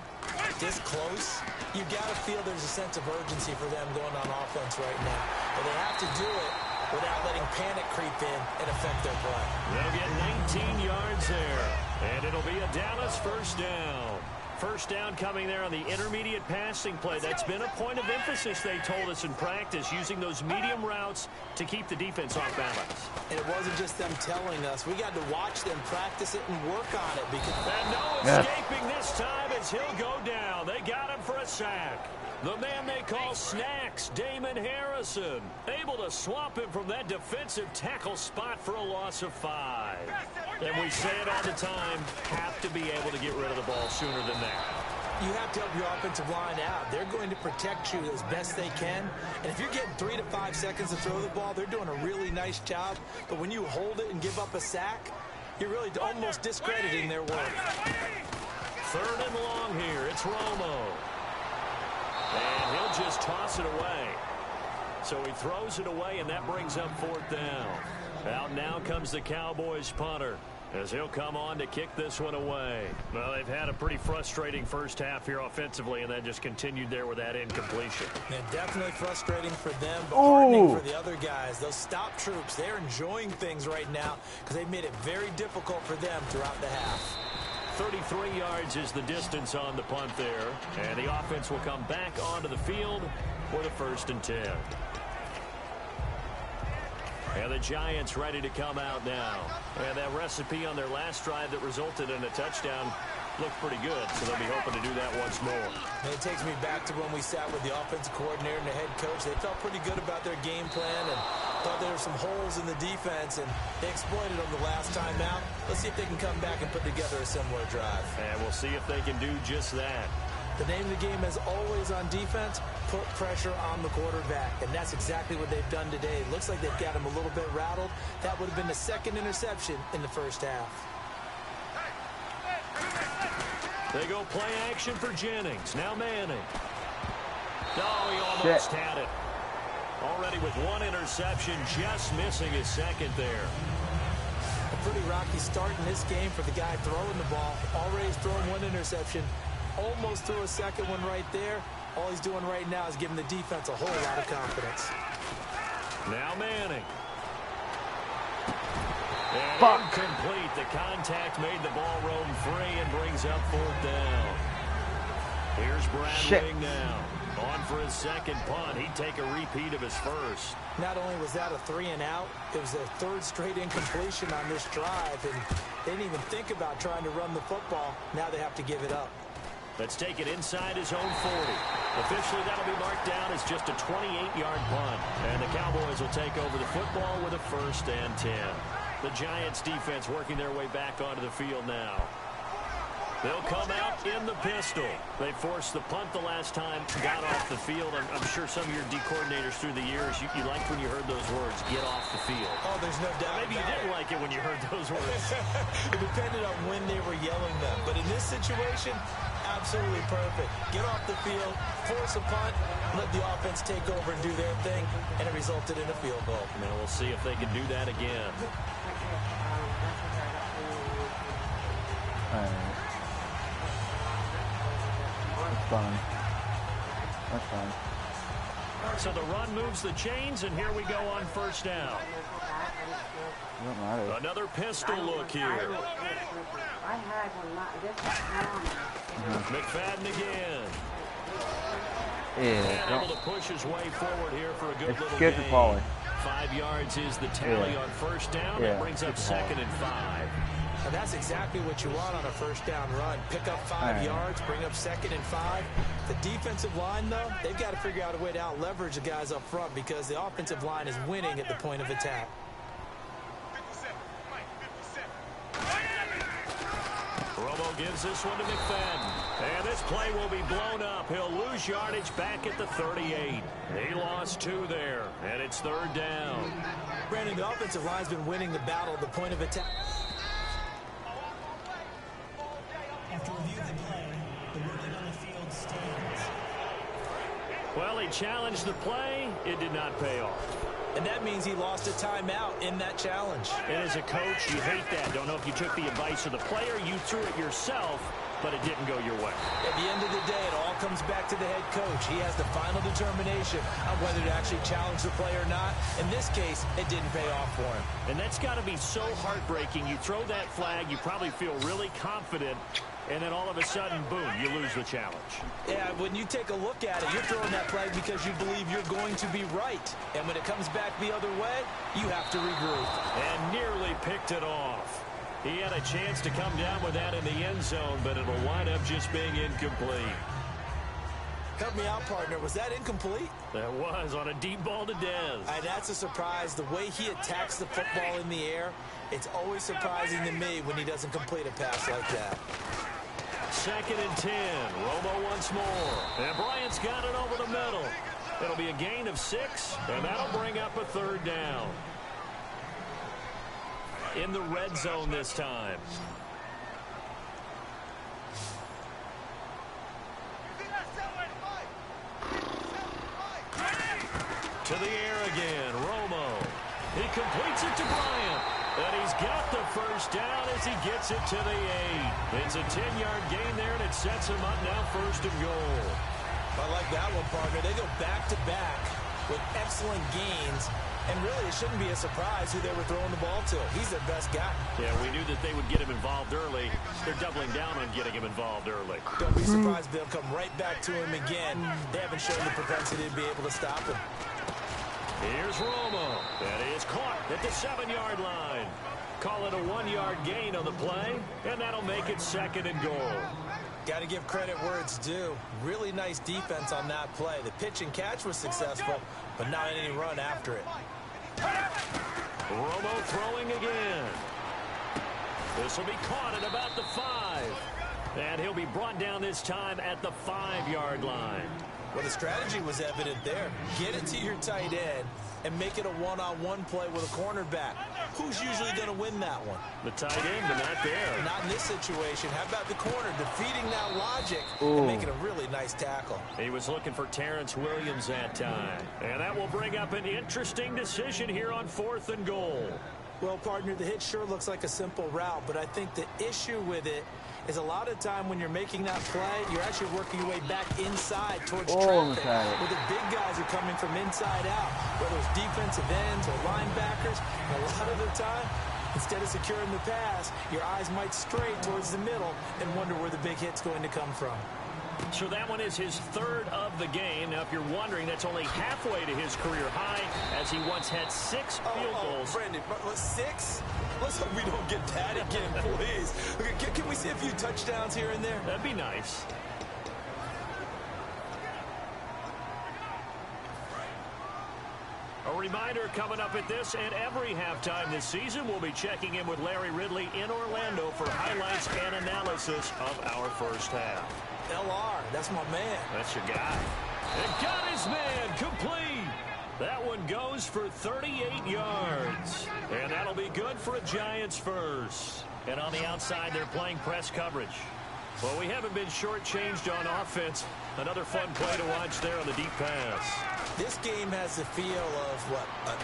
S7: this close, you got to feel there's a sense of urgency for them going on offense right now. But they have to do it without letting panic creep in and affect their play.
S6: They'll get 19 yards there, and it'll be a Dallas first down. First down coming there on the intermediate passing play. That's been a point of emphasis, they told us in practice, using those medium routes to keep the defense off balance.
S7: And it wasn't just them telling us. We got to watch them practice it and work on it.
S6: And no escaping this time as he'll go down. They got him for a sack. The man they call Snacks, Damon Harrison, able to swap him from that defensive tackle spot for a loss of 5. And we say it all the time, have to be able to get rid of the ball sooner than that.
S7: You have to help your offensive line out. They're going to protect you as best they can. And if you're getting 3 to 5 seconds to throw the ball, they're doing a really nice job. But when you hold it and give up a sack, you're really almost discrediting their work.
S6: 3rd and long here. It's Romo. And he'll just toss it away. So he throws it away, and that brings up 4th down. Out now comes the Cowboys punter, as he'll come on to kick this one away. Well, they've had a pretty frustrating first half here offensively, and then just continued there with that incompletion.
S7: Man, definitely frustrating for them, but heartening for the other guys. Those stop troops, they're enjoying things right now because they've made it very difficult for them throughout the half.
S6: 33 yards is the distance on the punt there, and the offense will come back onto the field for the 1st and 10. And the Giants ready to come out now. And that recipe on their last drive that resulted in a touchdown looked pretty good, so they'll be hoping to do that once more.
S7: And it takes me back to when we sat with the offensive coordinator and the head coach. They felt pretty good about their game plan and thought there were some holes in the defense, and they exploited them the last time out. Let's see if they can come back and put together a similar drive.
S6: And we'll see if they can do just that.
S7: The name of the game, as always on defense, put pressure on the quarterback. And that's exactly what they've done today. It looks like they've got him a little bit rattled. That would have been the 2nd interception in the first half.
S6: They go play action for Jennings. Now Manning. Oh, he almost had it. Already with 1 interception, just missing his 2nd there.
S7: A pretty rocky start in this game for the guy throwing the ball. Already thrown 1 interception. Almost threw a 2nd one right there. All he's doing right now is giving the defense a whole lot of confidence.
S6: Now Manning. And incomplete. The contact made the ball roam free and brings up 4th down. Here's Brad Wing now. On for his 2nd punt. He'd take a repeat of his first.
S7: Not only was that a 3-and-out, it was their 3rd straight incompletion on this drive, and they didn't even think about trying to run the football. Now they have to give it up.
S6: Let's take it inside his own 40. Officially, that'll be marked down as just a 28-yard punt. And the Cowboys will take over the football with a 1st and 10. The Giants defense working their way back onto the field now. They'll come out in the pistol. They forced the punt the last time, got off the field. I'm sure some of your D coordinators through the years, you liked when you heard those words, get off the field.
S7: Oh, there's no doubt.
S6: Maybe you didn't like it when you heard those words.
S7: It depended on when they were yelling them. But in this situation, absolutely perfect. Get off the field, force a punt, let the offense take over and do their thing, and it resulted in a field goal.
S6: Now we'll see if they can do that again.
S4: All right. That's fine. That's fine.
S6: So the run moves the chains, and here we go on 1st down.
S4: Doesn't matter.
S6: Another pistol look here.
S3: I had one.
S6: McFadden again.
S4: Yeah.
S6: And able to push his way forward here for a good little
S4: Skip
S6: gain.
S4: Polly.
S6: 5 yards is the tally on 1st down. That brings up 2nd and 5.
S7: And that's exactly what you want on a 1st down run. Pick up 5 yards, bring up 2nd and 5. The defensive line, though, they've got to figure out a way to out-leverage the guys up front because the offensive line is winning at the point of attack.
S6: Romo gives this one to McFadden. And this play will be blown up. He'll lose yardage back at the 38. He lost 2 there, and it's 3rd down.
S7: Brandon, the offensive line's been winning the battle at the point of attack.
S8: After review of the play, the ruling on the field stands.
S6: Well, he challenged the play. It did not pay off.
S7: And that means he lost a timeout in that challenge.
S6: And as a coach, you hate that. Don't know if you took the advice of the player. You threw it yourself, but it didn't go your way.
S7: At the end of the day, it all comes back to the head coach. He has the final determination on whether to actually challenge the play or not. In this case, it didn't pay off for him.
S6: And that's got to be so heartbreaking. You throw that flag, you probably feel really confident, and then all of a sudden, boom, you lose the challenge.
S7: Yeah, when you take a look at it, you're throwing that flag because you believe you're going to be right. And when it comes back the other way, you have to regroup.
S6: And nearly picked it off. He had a chance to come down with that in the end zone, but it'll wind up just being incomplete.
S7: Help me out, partner. Was that incomplete?
S6: That was on a deep ball to Dez.
S7: That's a surprise. The way he attacks the football in the air, it's always surprising to me when he doesn't complete a pass like that.
S6: 2nd and 10. Romo once more. And Bryant's got it over the middle. It'll be a gain of 6, and that'll bring up a 3rd down. In the red zone this time. To the air again, Romo. He completes it to Bryant. And he's got the first down as he gets it to the 8. It's a 10-yard gain there, and it sets him up now 1st and goal.
S7: I like that one, partner. They go back-to-back with excellent gains. And really, it shouldn't be a surprise who they were throwing the ball to. He's their best guy.
S6: Yeah, we knew that they would get him involved early. They're doubling down on getting him involved early.
S7: Don't be surprised if they'll come right back to him again. They haven't shown the propensity to be able to stop him.
S6: Here's Romo. That is caught at the 7-yard line. Call it a 1-yard gain on the play, and that'll make it 2nd and goal.
S7: Got to give credit where it's due. Really nice defense on that play. The pitch and catch was successful, but not any run after it.
S6: Romo throwing again. This will be caught at about the 5. And he'll be brought down this time at the 5-yard line.
S7: Well, the strategy was evident there. Get it to your tight end and make it a one-on-one play with a cornerback. Who's usually going to win that one?
S6: The tight end, but not there.
S7: Not in this situation. How about the corner defeating that logic and making a really nice tackle?
S6: He was looking for Terrence Williams that time. And that will bring up an interesting decision here on 4th and goal.
S7: Well, partner, the hit sure looks like a simple route, but I think the issue with it is a lot of time when you're making that play, you're actually working your way back inside towards traffic. Where the big guys are coming from inside out, whether it's defensive ends or linebackers. And a lot of the time, instead of securing the pass, your eyes might stray towards the middle and wonder where the big hit's going to come from.
S6: So that one is his 3rd of the game. Now, if you're wondering, that's only halfway to his career high, as he once had 6 field goals.
S7: Brandon, 6? Let's hope we don't get that again, please. Okay, can we see a few touchdowns here and there?
S6: That'd be nice. A reminder coming up at this and every halftime this season, we'll be checking in with Larry Ridley in Orlando for highlights and analysis of our first half.
S7: LR, that's my man.
S6: That's your guy. And got his man complete. That one goes for 38 yards. And that'll be good for a Giants first. And on the outside, they're playing press coverage. Well, we haven't been shortchanged on offense. Another fun play to watch there on the deep pass.
S7: This game has the feel of,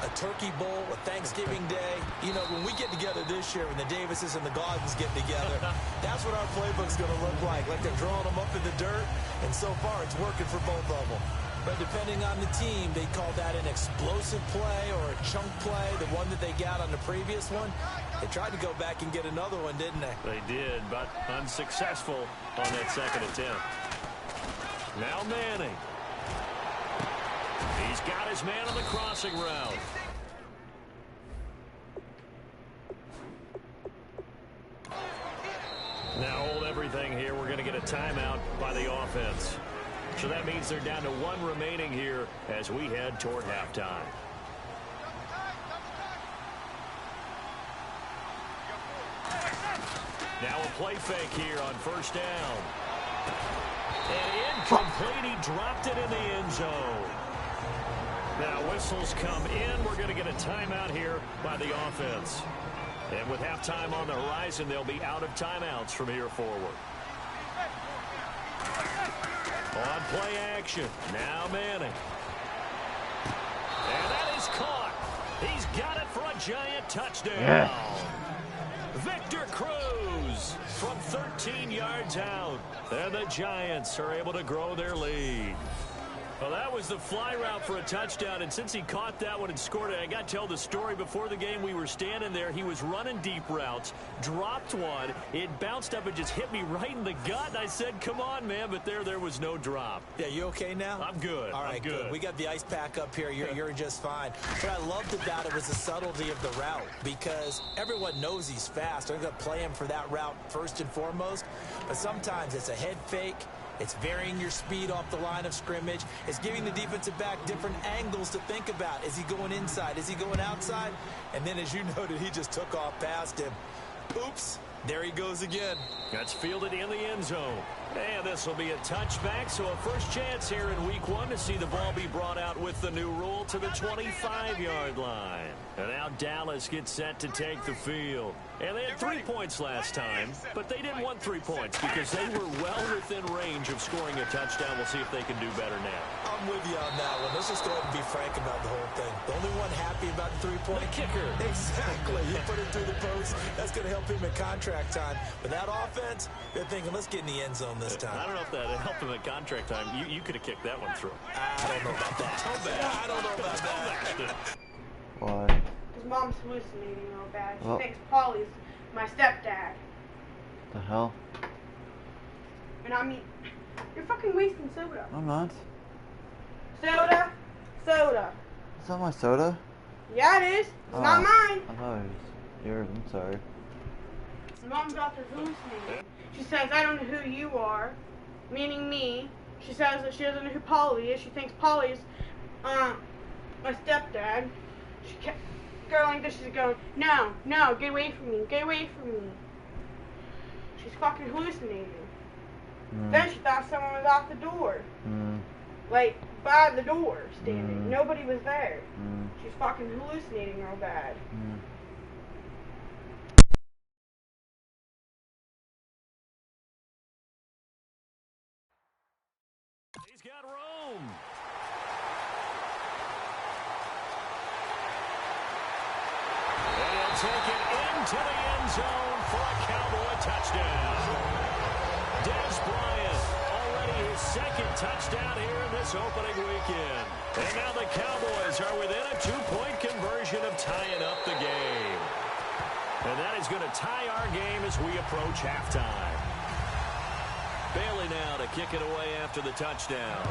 S7: a Turkey Bowl, a Thanksgiving Day. You know, when we get together this year, when the Davises and the Gaudens get together, that's what our playbook's going to look like they're drawing them up in the dirt, and so far it's working for both of them. But depending on the team, they call that an explosive play or a chunk play, the one that they got on the previous one. They tried to go back and get another one, didn't they?
S6: They did, but unsuccessful on that 2nd attempt. Now Manning. He's got his man on the crossing route. Now hold everything here. We're going to get a timeout by the offense. So that means they're down to 1 remaining here as we head toward halftime. Now a play fake here on 1st down. And incomplete. He dropped it in the end zone. Now whistles come in. We're going to get a timeout here by the offense. And with halftime on the horizon, they'll be out of timeouts from here forward. On play action. Now Manning. And that is caught. He's got it for a Giant touchdown. Yeah. Victor Cruz from 13 yards out. And the Giants are able to grow their lead. Well, that was the fly route for a touchdown, and since he caught that one and scored it, I got to tell the story. Before the game, we were standing there. He was running deep routes, dropped one. It bounced up and just hit me right in the gut, and I said, come on, man, but there was no drop.
S7: Yeah, you okay now?
S6: I'm good.
S7: All right, good. We got the ice pack up here. You're just fine. What I loved about it was the subtlety of the route, because everyone knows he's fast. They're going to play him for that route first and foremost, but sometimes it's a head fake. It's varying your speed off the line of scrimmage. It's giving the defensive back different angles to think about. Is he going inside? Is he going outside? And then, as you noted, he just took off past him. Oops. There he goes again.
S6: That's fielded in the end zone. And this will be a touchback, so a first chance here in week 1 to see the ball be brought out with the new rule to the 25-yard line. And now Dallas gets set to take the field. And they had 3 points last time, but they didn't want 3 points because they were well within range of scoring a touchdown. We'll see if they can do better now.
S7: I'm with you on that one. Let's just go ahead and be frank about the whole thing. The only one happy about the 3-point
S6: The kicker.
S7: Exactly. You put it through the post. That's going to help him in contract time. But that offense, they're thinking, let's get in the end zone this time.
S6: I don't know if that helped him at contract time. You could have kicked that one through.
S7: I don't know about that. I don't know about that.
S4: Why?
S3: His mom's hallucinating real bad. She
S4: Well.
S3: thinks Polly's my stepdad.
S4: The hell?
S3: And I mean, you're fucking wasting soda.
S4: I'm not.
S3: Soda. Soda.
S4: Is that my soda?
S3: Yeah, it is. It's not mine.
S4: I thought it was yours. I'm sorry.
S3: His mom's out there hallucinating. She says, I don't know who you are, meaning me. She says that she doesn't know who Polly is. She thinks Polly's my stepdad. She kept going like this. She's going, no, get away from me. Get away from me. She's fucking hallucinating. Then she thought someone was out the door. Like, by the door, standing. Nobody was there. She's fucking hallucinating real bad.
S6: He's got room. And he'll take it into the end zone for a Cowboy touchdown. Dez Bryant, already his second touchdown here in this opening weekend. And now the Cowboys are within a 2-point conversion of tying up the game. And that is going to tie our game as we approach halftime. Bailey now to kick it away after the touchdown.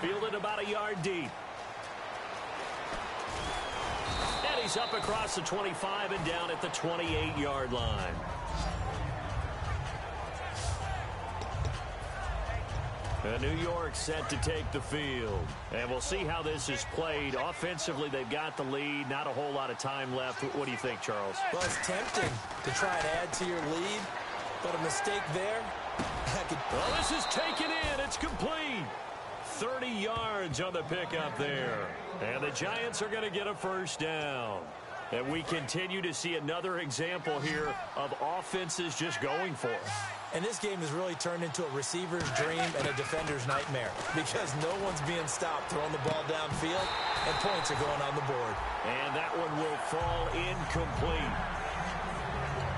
S6: Fielded about a yard deep. And he's up across the 25 and down at the 28-yard line. And New York set to take the field. And we'll see how this is played. Offensively, they've got the lead. Not a whole lot of time left. What do you think, Charles?
S7: Well, it's tempting to try and add to your lead, but a mistake there.
S6: Well, this is taken in. It's complete. 30 yards on the pickup there. And the Giants are going to get a first down. And we continue to see another example here of offenses just going for it.
S7: And this game has really turned into a receiver's dream and a defender's nightmare because no one's being stopped throwing the ball downfield, and points are going on the board.
S6: And that one will fall incomplete.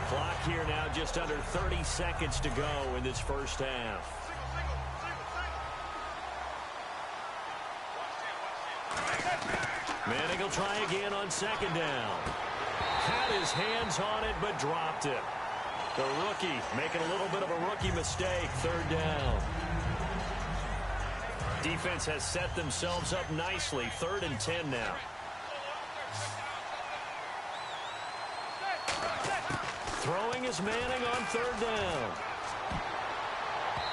S6: Clock here now just under 30 seconds to go in this first half. Manning will try again on second down. Had his hands on it, but dropped it. The rookie making a little bit of a rookie mistake, third down. Defense has set themselves up nicely, 3rd and 10 now. Throwing is Manning on third down.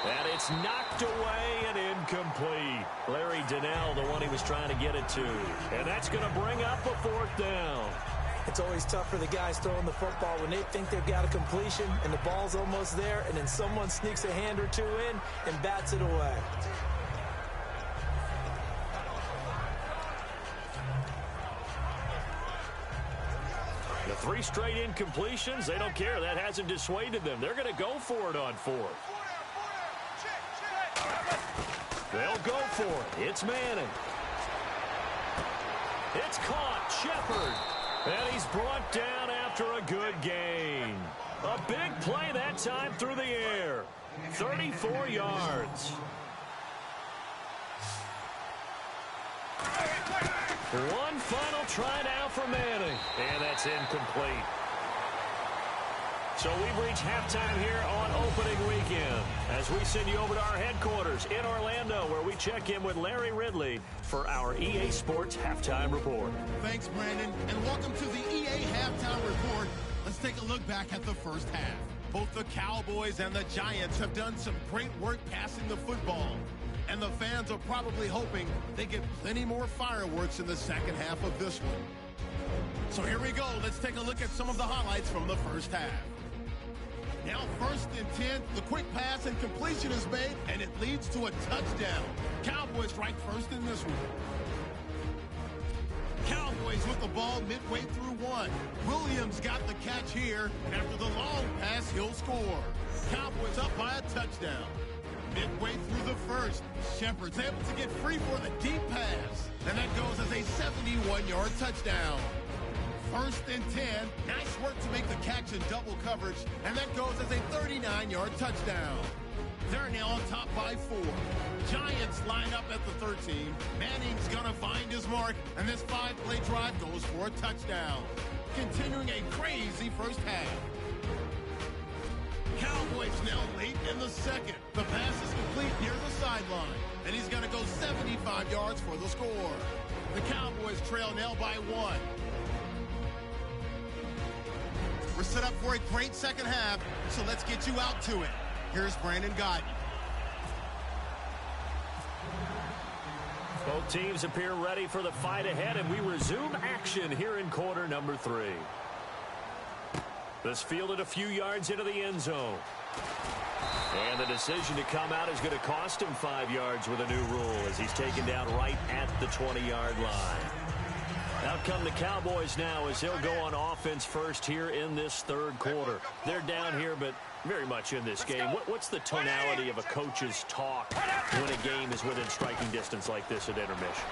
S6: And it's knocked away and incomplete. Larry Donnell, the one he was trying to get it to. And that's going to bring up a 4th down.
S7: It's always tough for the guys throwing the football when they think they've got a completion and the ball's almost there, and then someone sneaks a hand or two in and bats it away.
S6: The 3 straight incompletions, they don't care. That hasn't dissuaded them. They're going to go for it on 4th. They'll go for it. It's Manning. It's caught. Shepard. And he's brought down after a good gain. A big play that time through the air. 34 yards. One final try now for Manning. And that's incomplete. So we've reached halftime here on opening weekend as we send you over to our headquarters in Orlando, where we check in with Larry Ridley for our EA Sports Halftime Report.
S5: Thanks, Brandon, and welcome to the EA Halftime Report. Let's take a look back at the first half. Both the Cowboys and the Giants have done some great work passing the football, and the fans are probably hoping they get plenty more fireworks in the second half of this one. So here we go. Let's take a look at some of the highlights from the first half. Now 1st and 10, the quick pass and completion is made, and it leads to a touchdown. Cowboys strike first in this one. Cowboys with the ball midway through one. Williams got the catch here, and after the long pass, he'll score. Cowboys up by a touchdown. Midway through the first, Shepard's able to get free for the deep pass, and that goes as a 71-yard touchdown. 1st and 10, nice work to make the catch in double coverage, and that goes as a 39-yard touchdown. They're now on top by 4. Giants line up at the 13. Manning's gonna find his mark, and this 5-play drive goes for a touchdown. Continuing a crazy first half. Cowboys now late in the second. The pass is complete near the sideline, and he's gonna go 75 yards for the score. The Cowboys trail now by 1. We're set up for a great second half, so let's get you out to it. Here's Brandon Guyton.
S6: Both teams appear ready for the fight ahead, and we resume action here in quarter number 3. This fielded a few yards into the end zone. And the decision to come out is going to cost him 5 yards with a new rule as he's taken down right at the 20-yard line. Out come the Cowboys now as they'll go on offense first here in this third quarter. They're down here, but very much in this game. What's the tonality of a coach's talk when a game is within striking distance like this at intermission?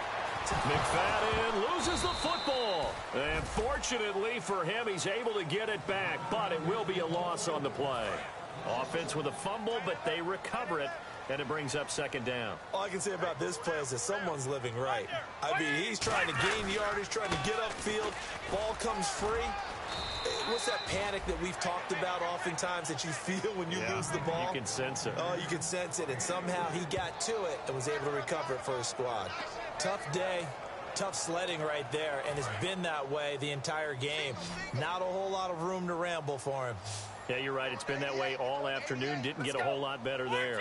S6: McFadden loses the football. And fortunately for him, he's able to get it back, but it will be a loss on the play. Offense with a fumble, but they recover it. And it brings up second down.
S7: All I can say about this play is that someone's living right. I mean, he's trying to gain yardage, trying to get upfield. Ball comes free. What's that panic that we've talked about oftentimes that you feel when you lose the ball?
S6: You can sense it.
S7: Oh, you can sense it. And somehow he got to it and was able to recover it for his squad. Tough day, tough sledding right there. And it's been that way the entire game. Not a whole lot of room to ramble for him.
S6: Yeah, you're right. It's been that way all afternoon. Didn't get a whole lot better there.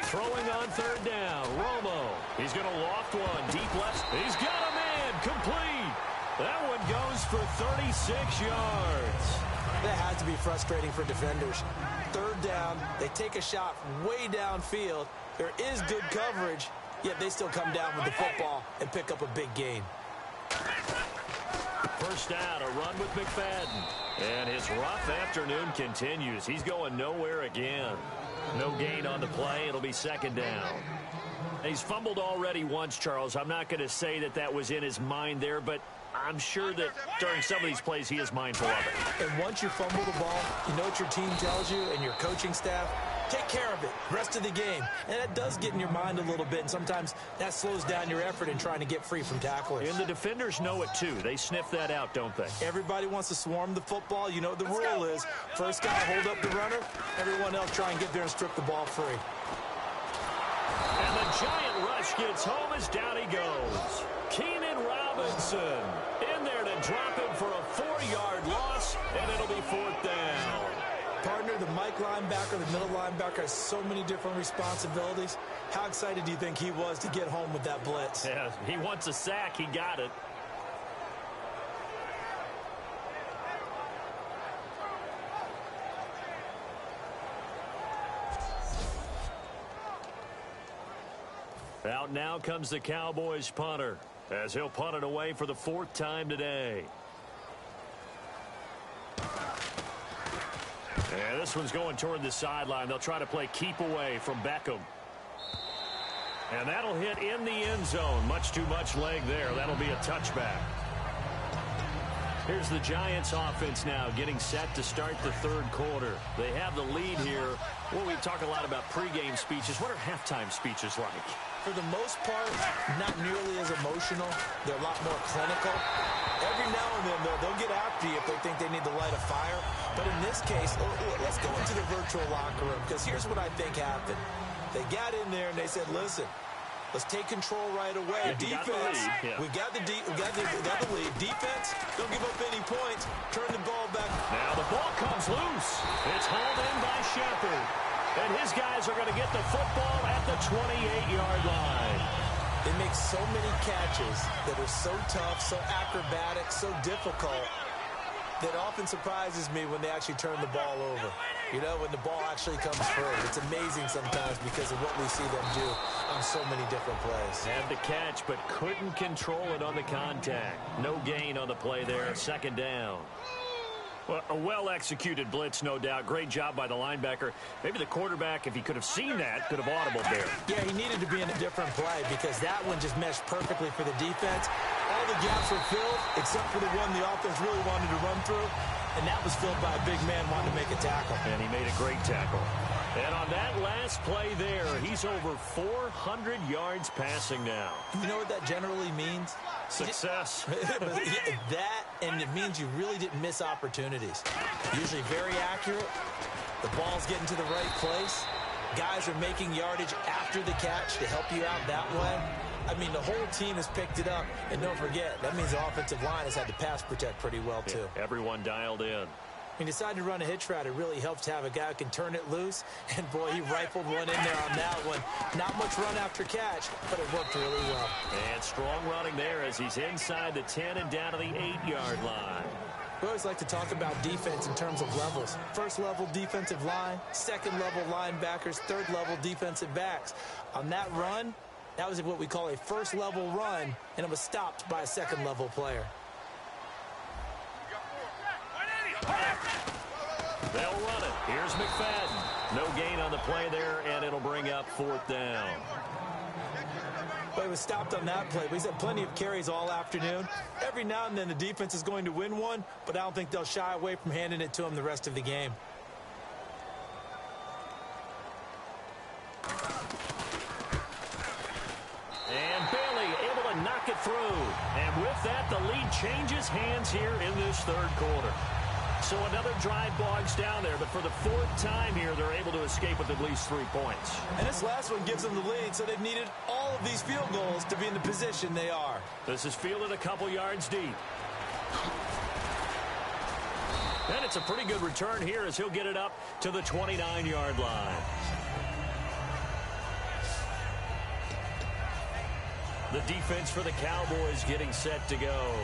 S6: Throwing on third down, Romo. He's going to loft one, deep left. He's got a man, complete. That one goes for 36 yards.
S7: That has to be frustrating for defenders. Third down, they take a shot way downfield. There is good coverage, yet they still come down with the football and pick up a big gain.
S6: First down, a run with McFadden. And his rough afternoon continues. He's going nowhere again. No gain on the play. It'll be second down. He's fumbled already once, Charles. I'm not going to say that that was in his mind there, but I'm sure that during some of these plays he is mindful of it.
S7: And once you fumble the ball, you know what your team tells you and your coaching staff? Take care of it. Rest of the game. And that does get in your mind a little bit, and sometimes that slows down your effort in trying to get free from tacklers.
S6: And the defenders know it, too. They sniff that out, don't they?
S7: Everybody wants to swarm the football. You know what the rule is. First guy, hold up the runner. Everyone else try and get there and strip the ball free.
S6: And the giant rush gets home as down he goes. Keenan Robinson in there to drop him for a 4-yard loss, and it'll be fourth down.
S7: Partner, the Mike linebacker, the middle linebacker has so many different responsibilities. How excited do you think he was to get home with that blitz?
S6: Yeah, he wants a sack. He got it. Out now comes the Cowboys punter as he'll punt it away for the 4th time today. And this one's going toward the sideline. They'll try to play keep away from Beckham. And that'll hit in the end zone. Much too much leg there. That'll be a touchback. Here's the Giants offense now getting set to start the third quarter. They have the lead here. Well, we talk a lot about pregame speeches. What are halftime speeches like?
S7: For the most part, not nearly as emotional. They're a lot more clinical. Every now and then, they'll get after you if they think they need to light a fire. But in this case, let's go into the virtual locker room, because here's what I think happened. They got in there and they said, listen, let's take control right away.
S6: Yeah,
S7: defense,
S6: we
S7: got the lead. Defense, don't give up any points. Turn the ball back.
S6: Now the ball comes loose. It's hauled in by Shepard. And his guys are going to get the football at the 28-yard line.
S7: They make so many catches that are so tough, so acrobatic, so difficult, that often surprises me when they actually turn the ball over. You know, when the ball actually comes through. It's amazing sometimes because of what we see them do on so many different plays.
S6: Had the catch, but couldn't control it on the contact. No gain on the play there. Second down. Well, a well-executed blitz, no doubt. Great job by the linebacker. Maybe the quarterback, if he could have seen that, could have audibled there.
S7: Yeah, he needed to be in a different play because that one just meshed perfectly for the defense. All the gaps were filled except for the one the offense really wanted to run through, and that was filled by a big man wanting to make a tackle.
S6: And he made a great tackle. And on that last play there, he's over 400 yards passing now.
S7: You know what that generally means?
S6: Success.
S7: That, and it means you really didn't miss opportunities. Usually very accurate. The ball's getting to the right place. Guys are making yardage after the catch to help you out that way. I mean, the whole team has picked it up. And don't forget, that means the offensive line has had to pass protect pretty well, too.
S6: Yeah, everyone dialed in.
S7: He decided to run a hitch route. It really helps to have a guy who can turn it loose. And, boy, he rifled one in there on that one. Not much run after catch, but it worked really well. And
S6: strong running there as he's inside the 10 and down to the 8-yard line.
S7: We always like to talk about defense in terms of levels. First-level defensive line, second-level linebackers, third-level defensive backs. On that run, that was what we call a first-level run, and it was stopped by a second-level player.
S6: They'll run it. Here's McFadden. No gain on the play there, and it'll bring up fourth down.
S7: But he was stopped on that play. But he's had plenty of carries all afternoon. Every now and then the defense is going to win one, but I don't think they'll shy away from handing it to him the rest of the game.
S6: And Bailey able to knock it through. And with that, the lead changes hands here in this third quarter. So another drive bogs down there, but for the fourth time here, they're able to escape with at least 3 points.
S7: And this last one gives them the lead, so they've needed all of these field goals to be in the position they are.
S6: This is fielded a couple yards deep. And it's a pretty good return here as he'll get it up to the 29-yard line. The defense for the Cowboys getting set to go.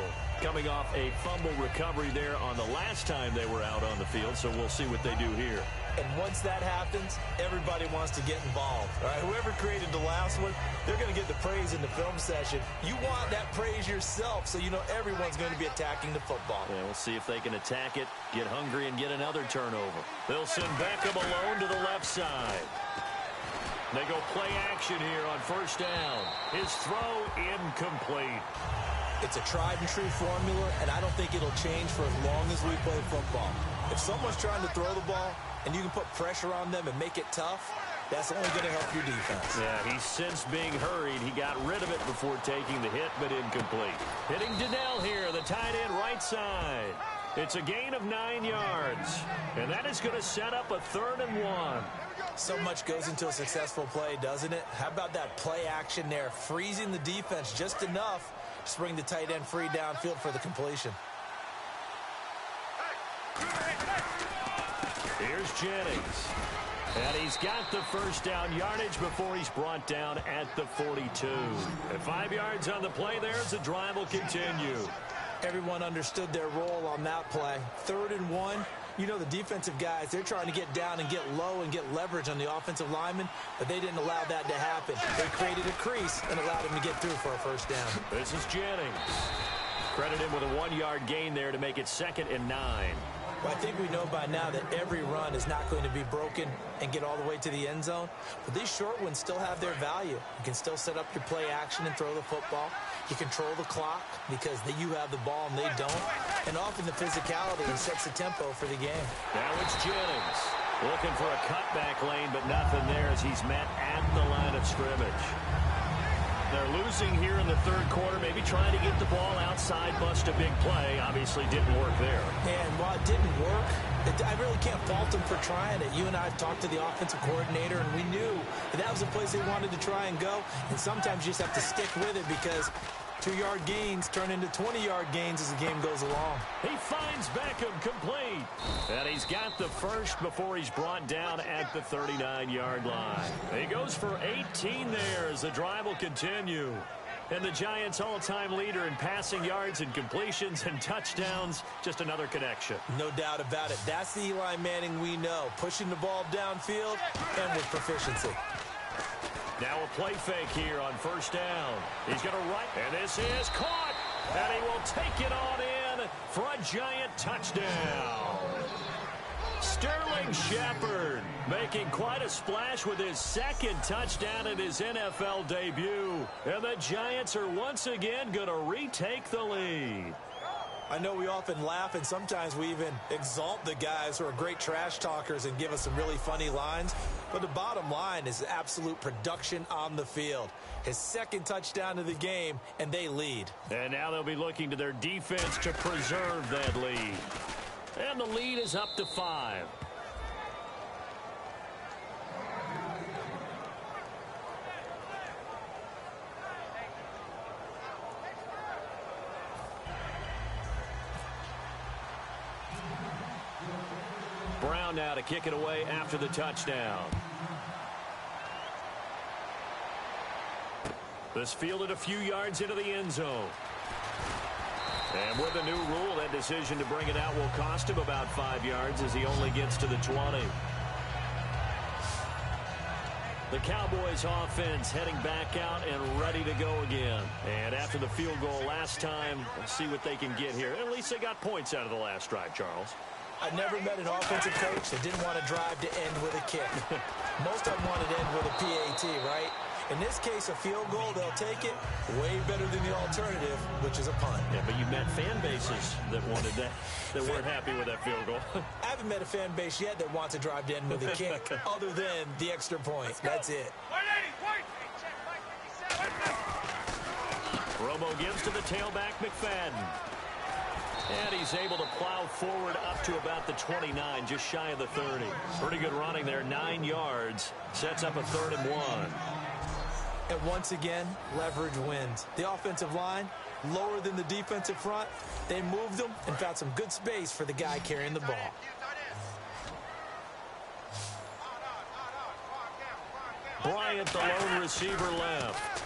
S6: Coming off a fumble recovery there on the last time they were out on the field, so we'll see what they do here.
S7: And once that happens, everybody wants to get involved. All right, whoever created the last one, they're going to get the praise in the film session. You want that praise yourself, so you know everyone's going to be attacking the football.
S6: Yeah, we'll see if they can attack it, get hungry, and get another turnover. They'll send Beckham alone to the left side. They go play action here on first down. His throw incomplete.
S7: It's a tried-and-true formula, and I don't think it'll change for as long as we play football. If someone's trying to throw the ball and you can put pressure on them and make it tough, that's only going to help your defense.
S6: Yeah, he's since being hurried. He got rid of it before taking the hit, but incomplete. Hitting Todell here, the tight end right side. It's a gain of 9 yards, and that is going to set up a 3rd and 1.
S7: So much goes into a successful play, doesn't it? How about that play action there, freezing the defense just enough to bring the tight end free downfield for the completion.
S6: Here's Jennings. And he's got the first down yardage before he's brought down at the 42. At 5 yards on the play there, the drive will continue.
S7: Everyone understood their role on that play. 3rd and 1. You know, the defensive guys, they're trying to get down and get low and get leverage on the offensive linemen, but they didn't allow that to happen. They created a crease and allowed him to get through for a first down.
S6: This is Jennings. Credit him with a 1-yard gain there to make it 2nd and 9.
S7: Well, I think we know by now that every run is not going to be broken and get all the way to the end zone. But these short ones still have their value. You can still set up your play action and throw the football. You control the clock because you have the ball and they don't. And often the physicality sets the tempo for the game.
S6: Now it's Jennings. Looking for a cutback lane, but nothing there as he's met at the line of scrimmage. They're losing here in the third quarter, maybe trying to get the ball outside, bust a big play. Obviously didn't work there.
S7: And while it didn't work, I really can't fault them for trying it. You and I have talked to the offensive coordinator, and we knew that was a place they wanted to try and go. And sometimes you just have to stick with it because 2-yard gains turn into 20-yard gains as the game goes along.
S6: He finds Beckham complete. And he's got the first before he's brought down at the 39-yard line. He goes for 18 there as the drive will continue. And the Giants' all-time leader in passing yards and completions and touchdowns, just another connection.
S7: No doubt about it. That's the Eli Manning we know, pushing the ball downfield and with proficiency.
S6: Now a play fake here on first down. He's going to right, and this is caught. And he will take it on in for a Giant touchdown. Sterling Shepard making quite a splash with his second touchdown in his NFL debut. And the Giants are once again going to retake the lead.
S7: I know we often laugh, and sometimes we even exalt the guys who are great trash talkers and give us some really funny lines. But the bottom line is absolute production on the field. His second touchdown of the game, and they lead.
S6: And now they'll be looking to their defense to preserve that lead. And the lead is up to 5. Brown now to kick it away after the touchdown. This fielded a few yards into the end zone. And with the new rule, that decision to bring it out will cost him about 5 yards as he only gets to the 20. The Cowboys offense heading back out and ready to go again. And after the field goal last time, we'll see what they can get here. At least they got points out of the last drive, Charles.
S7: I never met an offensive coach that didn't want to drive to end with a kick. Most of them wanted to end with a PAT, right? In this case, a field goal, they'll take it. Way better than the alternative, which is a punt.
S6: Yeah, but you met fan bases that wanted that, that weren't happy with that field goal.
S7: I haven't met a fan base yet that wants to drive to end with a kick, other than the extra point. That's it.
S6: Romo gives to the tailback, McFadden. And he's able to plow forward up to about the 29, just shy of the 30. Pretty good running there, 9 yards. Sets up a 3rd and 1.
S7: And once again, leverage wins. The offensive line, lower than the defensive front. They moved them and found some good space for the guy carrying the ball.
S6: Bryant, the lone receiver, left.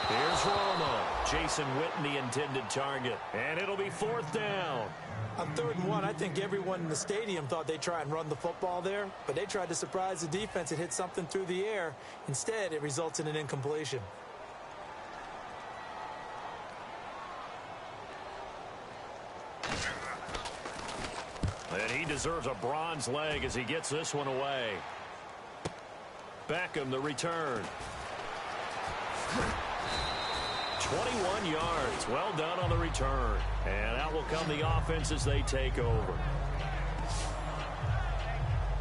S6: Here's Romo. Jason Witten, the intended target. And it'll be 4th down.
S7: On 3rd and 1, I think everyone in the stadium thought they'd try and run the football there, but they tried to surprise the defense and hit something through the air. Instead, it results in an incompletion.
S6: And he deserves a bronze leg as he gets this one away. Beckham, the return. 21 yards. Well done on the return. And out will come the offense as they take over.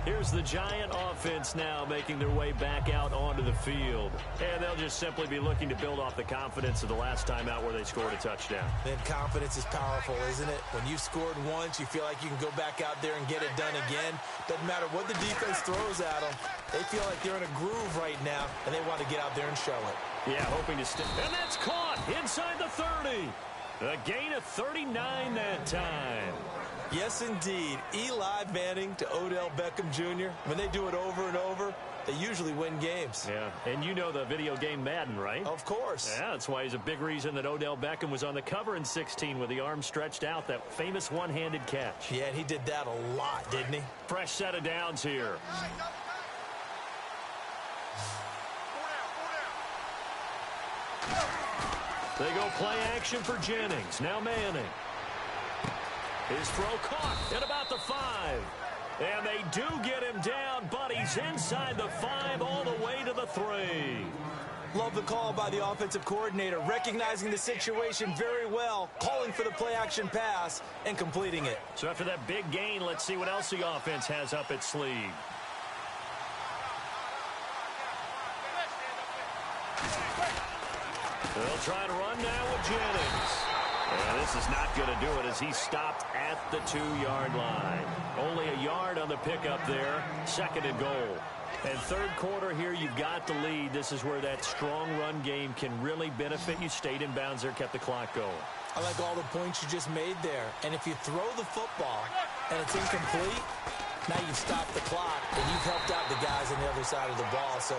S6: Here's the Giant offense now making their way back out onto the field. And they'll just simply be looking to build off the confidence of the last time out where they scored a touchdown.
S7: Then confidence is powerful, isn't it? When you've scored once, you feel like you can go back out there and get it done again. Doesn't matter what the defense throws at them. They feel like they're in a groove right now, and they want to get out there and show it.
S6: Yeah, hoping to stick. And that's caught inside the 30. A gain of 39 that time.
S7: Yes, indeed. Eli Manning to Odell Beckham Jr. When they do it over and over, they usually win games.
S6: Yeah, and you know the video game Madden, right?
S7: Of course.
S6: Yeah, that's why he's a big reason that Odell Beckham was on the cover in 16 with the arm stretched out, that famous one-handed catch.
S7: Yeah, and he did that a lot, didn't he?
S6: Fresh set of downs here. They go play action for Jennings. Now Manning. His throw caught at about the 5. And they do get him down, but he's inside the 5 all the way to the 3.
S7: Love the call by the offensive coordinator, recognizing the situation very well, calling for the play-action pass, and completing it.
S6: So after that big gain, let's see what else the offense has up its sleeve. They'll try to run now with Jennings. And this is not going to do it as he stopped at the 2-yard line. Only a yard on the pickup there. 2nd and goal. And third quarter here, you've got the lead. This is where that strong run game can really benefit you. Stayed in bounds there, kept the clock going.
S7: I like all the points you just made there. And if you throw the football and it's incomplete, now you've stopped the clock and you've helped out the guys on the other side of the ball. So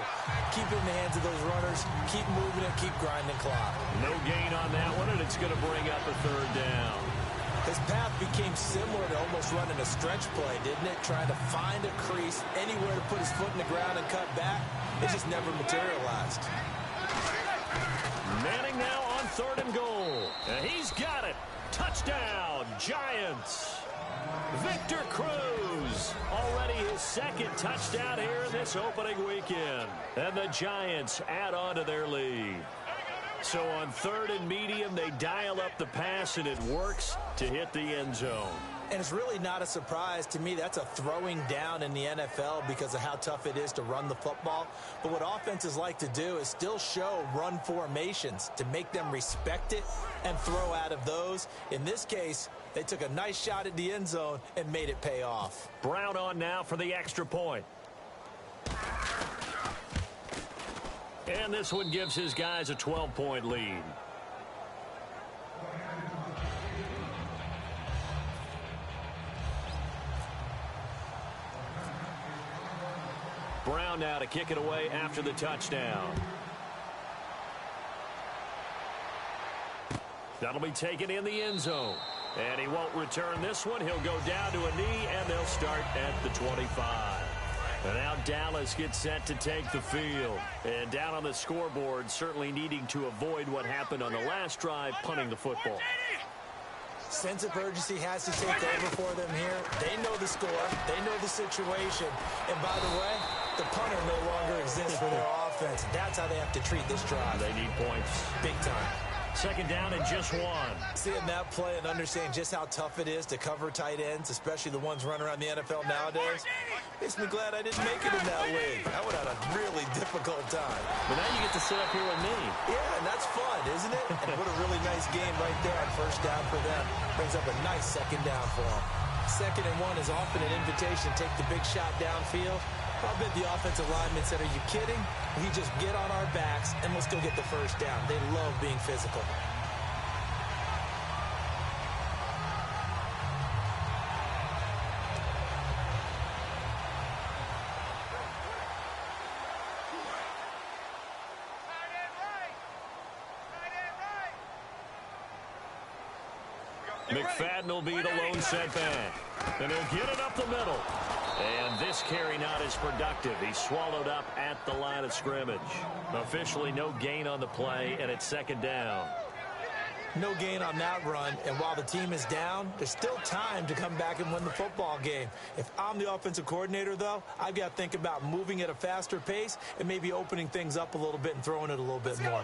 S7: keep it in the hands of those runners. Keep moving it. Keep grinding clock.
S6: No gain on that one, and it's going to bring up a third down.
S7: His path became similar to almost running a stretch play, didn't it? Trying to find a crease, anywhere to put his foot in the ground and cut back. It just never materialized.
S6: Manning now on 3rd and goal. And he's got it. Touchdown, Giants. Victor Cruz, already his second touchdown here in this opening weekend. And the Giants add on to their lead. So on 3rd and medium, they dial up the pass, and it works to hit the end zone.
S7: And it's really not a surprise to me. That's a throwing down in the NFL because of how tough it is to run the football. But what offenses like to do is still show run formations to make them respect it and throw out of those. In this case, they took a nice shot at the end zone and made it pay off.
S6: Brown on now for the extra point. And this one gives his guys a 12-point lead. Brown now to kick it away after the touchdown. That'll be taken in the end zone. And he won't return this one. He'll go down to a knee, and they'll start at the 25. And now Dallas gets set to take the field. And down on the scoreboard, certainly needing to avoid what happened on the last drive, punting the football.
S7: Sense of urgency has to take over for them here. They know the score. They know the situation. And by the way, the punter no longer exists for their offense. That's how they have to treat this drive.
S6: They need points.
S7: Big time.
S6: Second down and just one.
S7: Seeing that play and understanding just how tough it is to cover tight ends, especially the ones running around the NFL nowadays, makes me glad I didn't make it in that league. I would have had a really difficult time.
S6: But now you get to sit up here with me.
S7: Yeah, and that's fun, isn't it? And what a really nice game right there on first down for them. Brings up a nice second down for them. 2nd and 1 is often an invitation to take the big shot downfield. I bet the offensive lineman said, are you kidding? We just get on our backs and we'll still get the first down. They love being physical.
S6: McFadden will be the lone setback. And he'll get it up the middle. And this carry not as productive. He's swallowed up at the line of scrimmage. Officially no gain on the play, and it's 2nd down.
S7: No gain on that run, and while the team is down, there's still time to come back and win the football game. If I'm the offensive coordinator, though, I've got to think about moving at a faster pace and maybe opening things up a little bit and throwing it a little bit more.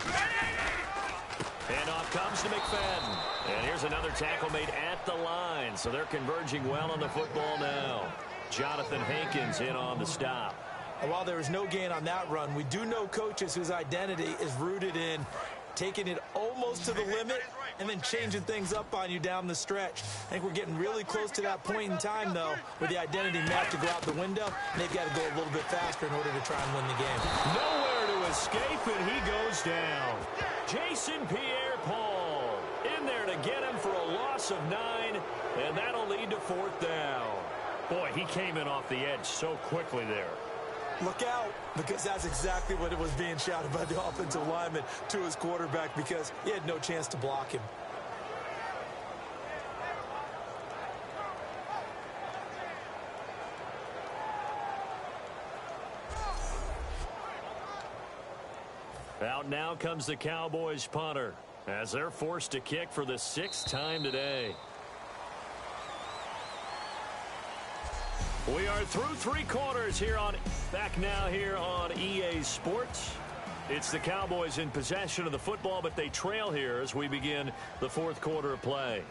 S6: And off comes to McFadden. And here's another tackle made at the line, so they're converging well on the football now. Jonathan Hankins in on the stop.
S7: And while there is no gain on that run, we do know coaches whose identity is rooted in taking it almost to the limit and then changing things up on you down the stretch. I think we're getting really close to that point in time, though, where the identity map to go out the window, and they've got to go a little bit faster in order to try and win the game.
S6: Nowhere to escape, and he goes down. Jason Pierre-Paul in there to get him for a loss of 9, and that'll lead to 4th down. Boy, he came in off the edge so quickly there.
S7: Look out, because that's exactly what it was being shouted by the offensive lineman to his quarterback, because he had no chance to block him.
S6: Out now comes the Cowboys punter as they're forced to kick for the 6th time today. We are through 3 quarters here back now here on EA Sports. It's the Cowboys in possession of the football, but they trail here as we begin the 4th quarter of play.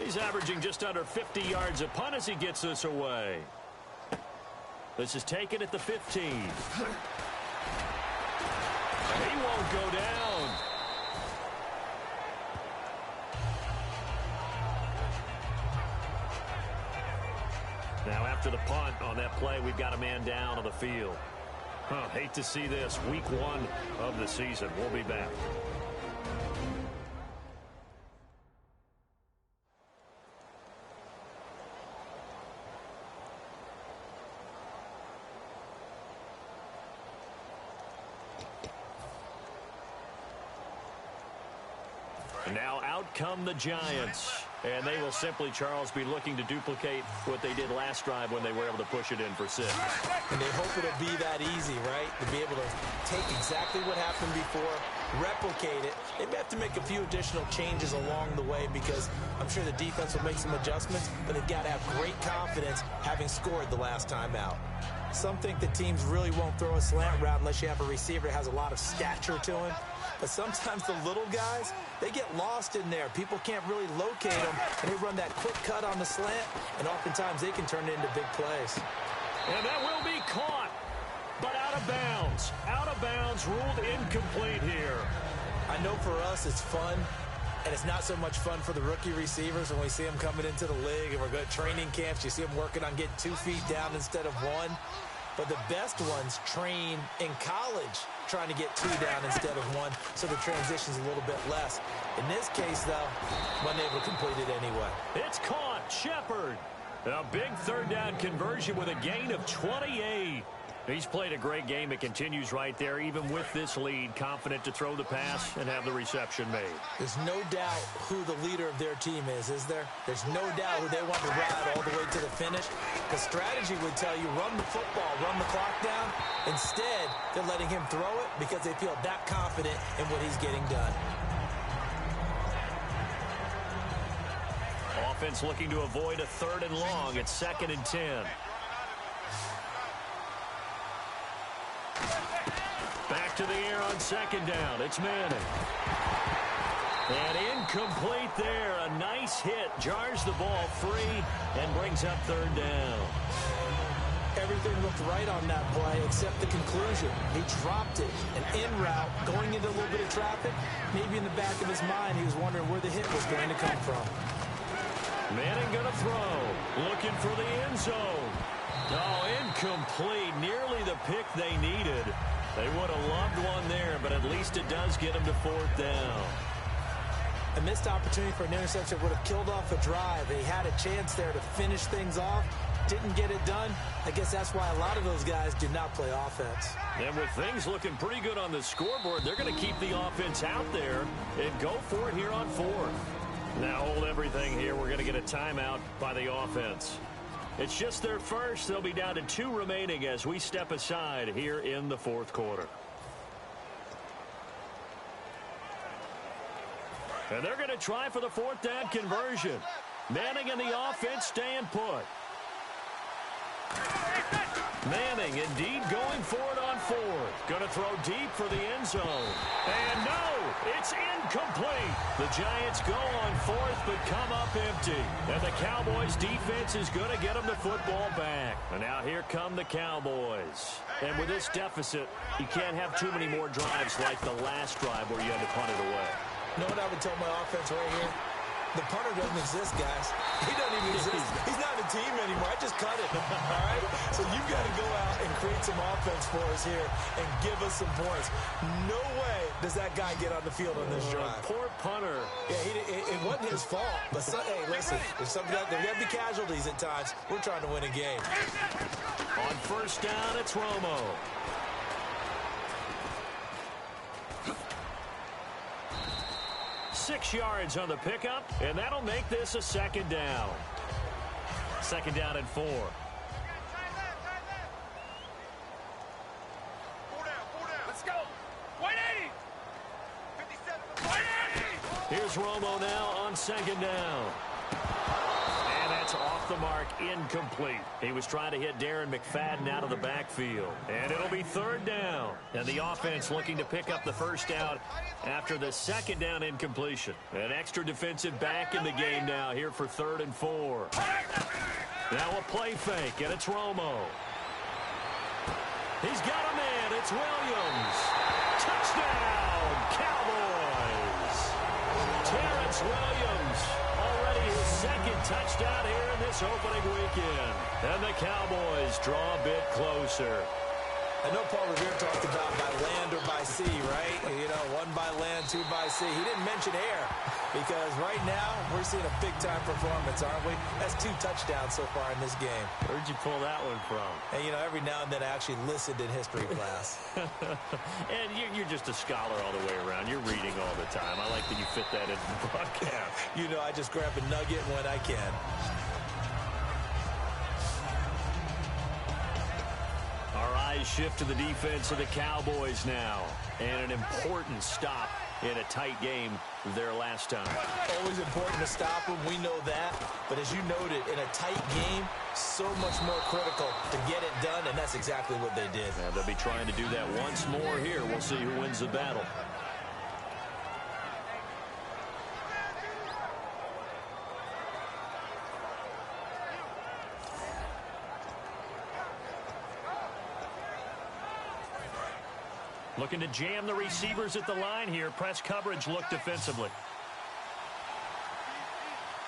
S6: He's averaging just under 50 yards a punt as he gets this away. This is taken at the 15. And he won't go down. Now after the punt on that play, we've got a man down on the field. Hate to see this. Week 1 of the season. We'll be back. Now out come the Giants. And they will simply, Charles, be looking to duplicate what they did last drive when they were able to push it in for 6.
S7: And they hope it'll be that easy, right? To be able to take exactly what happened before, replicate it. They may have to make a few additional changes along the way because I'm sure the defense will make some adjustments, but they've got to have great confidence having scored the last time out. Some think that teams really won't throw a slant route unless you have a receiver that has a lot of stature to him. But sometimes the little guys, they get lost in there. People can't really locate them, and they run that quick cut on the slant, and oftentimes they can turn it into big plays.
S6: And that will be caught, but out of bounds. Out of bounds, ruled incomplete here.
S7: I know for us it's fun, and it's not so much fun for the rookie receivers when we see them coming into the league, and we're going to training camps. You see them working on getting 2 feet down instead of 1. But the best ones train in college trying to get 2 down instead of 1, so the transition's a little bit less. In this case, though, unable to complete it anyway.
S6: It's caught. Shepard. A big 3rd down conversion with a gain of 28. He's played a great game. It continues right there, even with this lead, confident to throw the pass and have the reception made.
S7: There's no doubt who the leader of their team is there? There's no doubt who they want to ride all the way to the finish. The strategy would tell you, run the football, run the clock down. Instead, they're letting him throw it because they feel that confident in what he's getting done.
S6: Offense looking to avoid a 3rd and long. It's 2nd and 10. Back to the air on 2nd down. It's Manning. And incomplete there. A nice hit. Jars the ball free and brings up 3rd down.
S7: Everything looked right on that play except the conclusion. He dropped it. An in route going into a little bit of traffic. Maybe in the back of his mind he was wondering where the hit was going to come from.
S6: Manning going to throw. Looking for the end zone. Oh, incomplete. Nearly the pick they needed. They would have loved one there, but at least it does get them to 4th down.
S7: A missed opportunity for an interception would have killed off a drive. They had a chance there to finish things off. Didn't get it done. I guess that's why a lot of those guys did not play offense.
S6: And with things looking pretty good on the scoreboard, they're going to keep the offense out there and go for it here on 4th. Now hold everything here. We're going to get a timeout by the offense. It's just their first. They'll be down to 2 remaining as we step aside here in the 4th quarter. And they're going to try for the 4th down conversion. Manning and the offense staying put. Manning indeed going for it on 4th. Going to throw deep for the end zone. And no, it's incomplete. The Giants go on 4th but come up empty. And the Cowboys defense is going to get them the football back. And now here come the Cowboys. And with this deficit, you can't have too many more drives like the last drive where you had to punt it away.
S7: You know what I would tell my offense right here? The punter doesn't exist, guys. He doesn't even exist. He's not a team anymore. I just cut it, all right? So you've got to go out and create some offense for us here and give us some points. No way does that guy get on the field on this drive.
S6: Poor punter.
S7: Yeah, it wasn't his fault. But, hey, listen, if something there have to be casualties at times. We're trying to win a game.
S6: On 1st down, it's Romo. Six yards on the pickup, and that'll make this a 2nd down. 2nd down and 4.
S1: Let's go. 180. 57. 180.
S6: Here's Romo now on 2nd down. And that's off the mark, incomplete. He was trying to hit Darren McFadden out of the backfield. And it'll be 3rd down. And the offense looking to pick up the 1st down after the 2nd down incompletion. An extra defensive back in the game now here for 3rd and 4. Now a play fake, and it's Romo. He's got a man. It's Williams. Touchdown, Cowboys. Terrence Williams. Already his second touchdown here in this opening weekend. And the Cowboys draw a bit closer.
S7: I know Paul Revere talked about by land or by sea, right? You know, one by land, two by sea. He didn't mention air because right now we're seeing a big-time performance, aren't we? That's 2 touchdowns so far in this game.
S6: Where'd you pull that one from?
S7: And, you know, every now and then I actually listened in history class.
S6: And you're just a scholar all the way around. You're reading all the time. I like that you fit that into the broadcast.
S7: You know, I just grab a nugget when I can.
S6: Our eyes shift to the defense of the Cowboys now. And an important stop in a tight game their last time.
S7: Always important to stop them. We know that. But as you noted, in a tight game, so much more critical to get it done, and that's exactly what they did.
S6: And they'll be trying to do that once more here. We'll see who wins the battle. Looking to jam the receivers at the line here. Press coverage look defensively.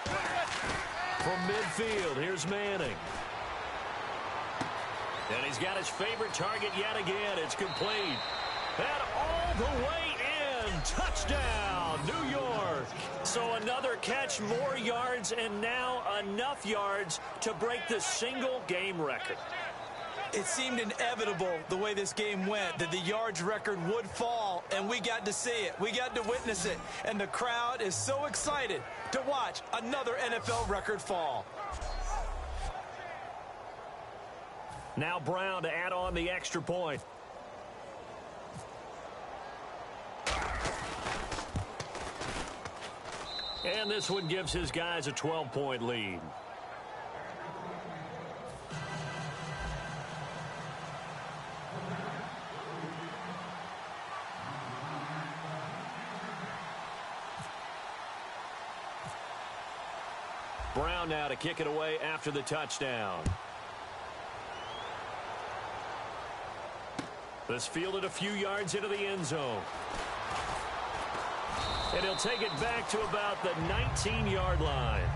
S6: From midfield, here's Manning. And he's got his favorite target yet again. It's complete. And all the way in. Touchdown, New York. So another catch, more yards, and now enough yards to break the single game record.
S7: It seemed inevitable the way this game went that the yards record would fall, and we got to see it. We got to witness it, and the crowd is so excited to watch another NFL record fall.
S6: Now Brown to add on the extra point. And this one gives his guys a 12-point lead. Brown now to kick it away after the touchdown. This fielded a few yards into the end zone. And he'll take it back to about the 19-yard line.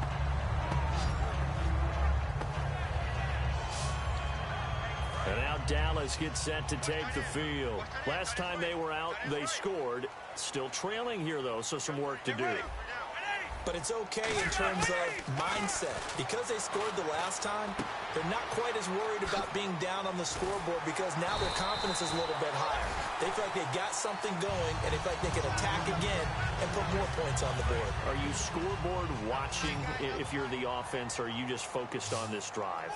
S6: And now Dallas gets set to take the field. Last time they were out, they scored. Still trailing here, though, so some work to do.
S7: But it's okay in terms of mindset. Because they scored the last time, they're not quite as worried about being down on the scoreboard because now their confidence is a little bit higher. They feel like they got something going, and they feel like they can attack again and put more points on the board.
S6: Are you scoreboard watching if you're the offense, or are you just focused on this drive?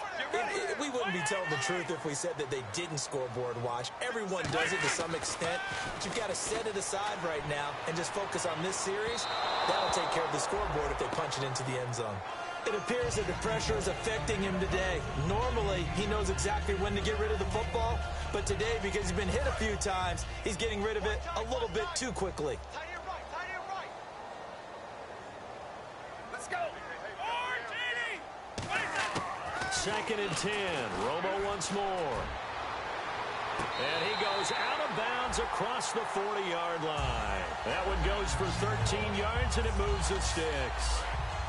S7: We wouldn't be telling the truth if we said that they didn't scoreboard watch. Everyone does it to some extent, but you've got to set it aside right now and just focus on this series. That'll take care of the scoreboard if they punch it into the end zone. It appears that the pressure is affecting him today. Normally, he knows exactly when to get rid of the football, but today, because he's been hit a few times, he's getting rid of it a little bit too quickly.
S1: Let's go.
S6: 2nd and 10. Romo once more. And he goes out of bounds across the 40-yard line. That one goes for 13 yards, and it moves the sticks.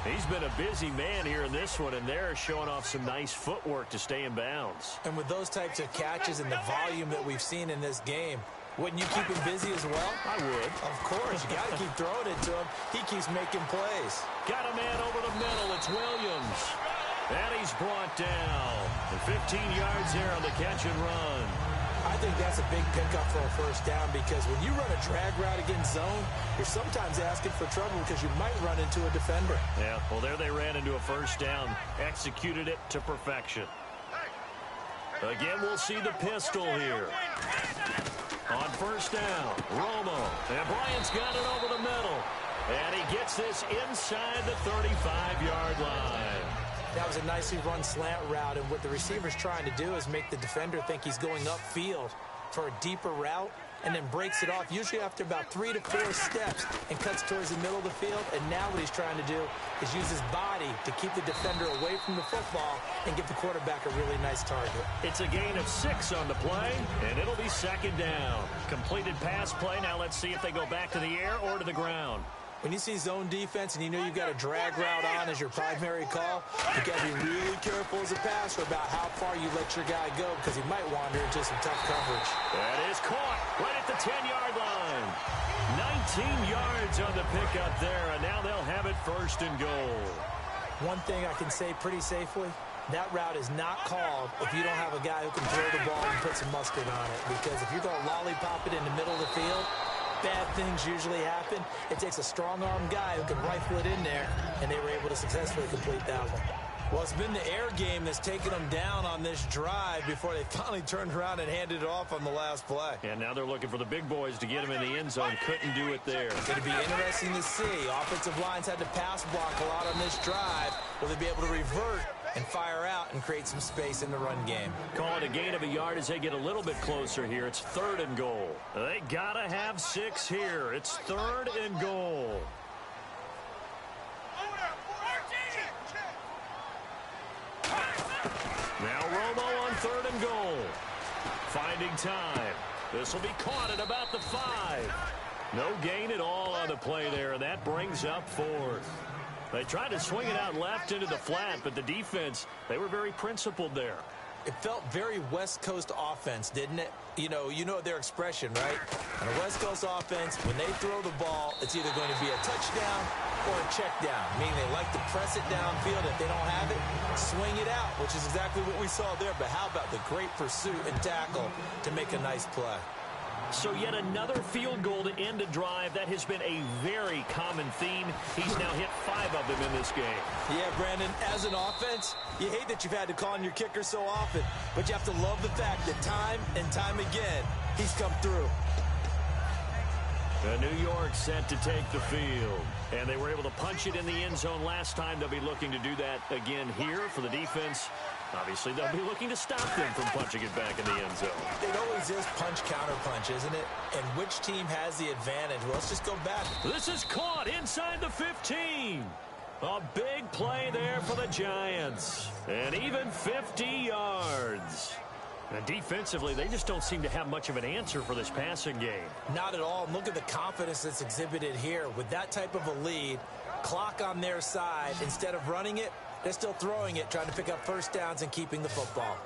S6: He's been a busy man here in this one, and they're showing off some nice footwork to stay in bounds.
S7: And with those types of catches and the volume that we've seen in this game, wouldn't you keep him busy as well?
S6: I would.
S7: Of course. You got to keep throwing it to him. He keeps making plays.
S6: Got a man over the middle. It's Williams. And he's brought down. And 15 yards there on the catch and run.
S7: I think that's a big pickup for a first down because when you run a drag route against zone, you're sometimes asking for trouble because you might run into a defender.
S6: Yeah, well, there they ran into a first down. Executed it to perfection. Again, we'll see the pistol here. On first down, Romo. And Bryant's got it over the middle. And he gets this inside the 35-yard line.
S7: That was a nicely run slant route, and what the receiver's trying to do is make the defender think he's going upfield for a deeper route and then breaks it off, usually after about 3 to 4 steps, and cuts towards the middle of the field. And now what he's trying to do is use his body to keep the defender away from the football and give the quarterback a really nice target.
S6: It's a gain of 6 on the play, and it'll be 2nd down. Completed pass play. Now let's see if they go back to the air or to the ground.
S7: When you see zone defense and you know you've got a drag route on as your primary call, you got to be really careful as a passer about how far you let your guy go because he might wander into some tough coverage.
S6: That is caught right at the 10-yard line. 19 yards on the pickup there, and now they'll have it first and goal.
S7: One thing I can say pretty safely, that route is not called if you don't have a guy who can throw the ball and put some mustard on it. Because if you're going to lollipop it in the middle of the field, bad things usually happen. It takes a strong-arm guy who can rifle it in there, and they were able to successfully complete that one. Well, it's been the air game that's taken them down on this drive before they finally turned around and handed it off on the last play.
S6: And now they're looking for the big boys to get them in the end zone. Couldn't do it there.
S7: It's going to be interesting to see. Offensive lines had to pass block a lot on this drive. Will they be able to revert and fire out and create some space in the run game?
S6: Call it a gain of a yard as they get a little bit closer here. It's 3rd and goal. They got to have 6 here. It's 3rd and goal. Now Romo on 3rd and goal. Finding time. This will be caught at about the 5. No gain at all on the play there, and that brings up 4th. They tried to swing it out left into the flat, but the defense, they were very principled there.
S7: It felt very West Coast offense, didn't it? You know their expression, right? On a West Coast offense, when they throw the ball, it's either going to be a touchdown or a check down, meaning they like to press it downfield. If they don't have it, swing it out, which is exactly what we saw there. But how about the great pursuit and tackle to make a nice play?
S6: So yet another field goal to end a drive. That has been a very common theme. He's now hit 5 of them in this game.
S7: Yeah, Brandon, as an offense, you hate that you've had to call on your kicker so often, but you have to love the fact that time and time again, he's come through.
S6: New York set to take the field. And they were able to punch it in the end zone last time. They'll be looking to do that again here for the defense. Obviously, they'll be looking to stop them from punching it back in the end zone.
S7: It always is punch-counter-punch, isn't it? And which team has the advantage? Well, let's just go back.
S6: This is caught inside the 15. A big play there for the Giants. And even 50 yards. And defensively, they just don't seem to have much of an answer for this passing game.
S7: Not at all. And look at the confidence that's exhibited here. With that type of a lead, clock on their side, instead of running it, they're still throwing it, trying to pick up first downs and keeping the football.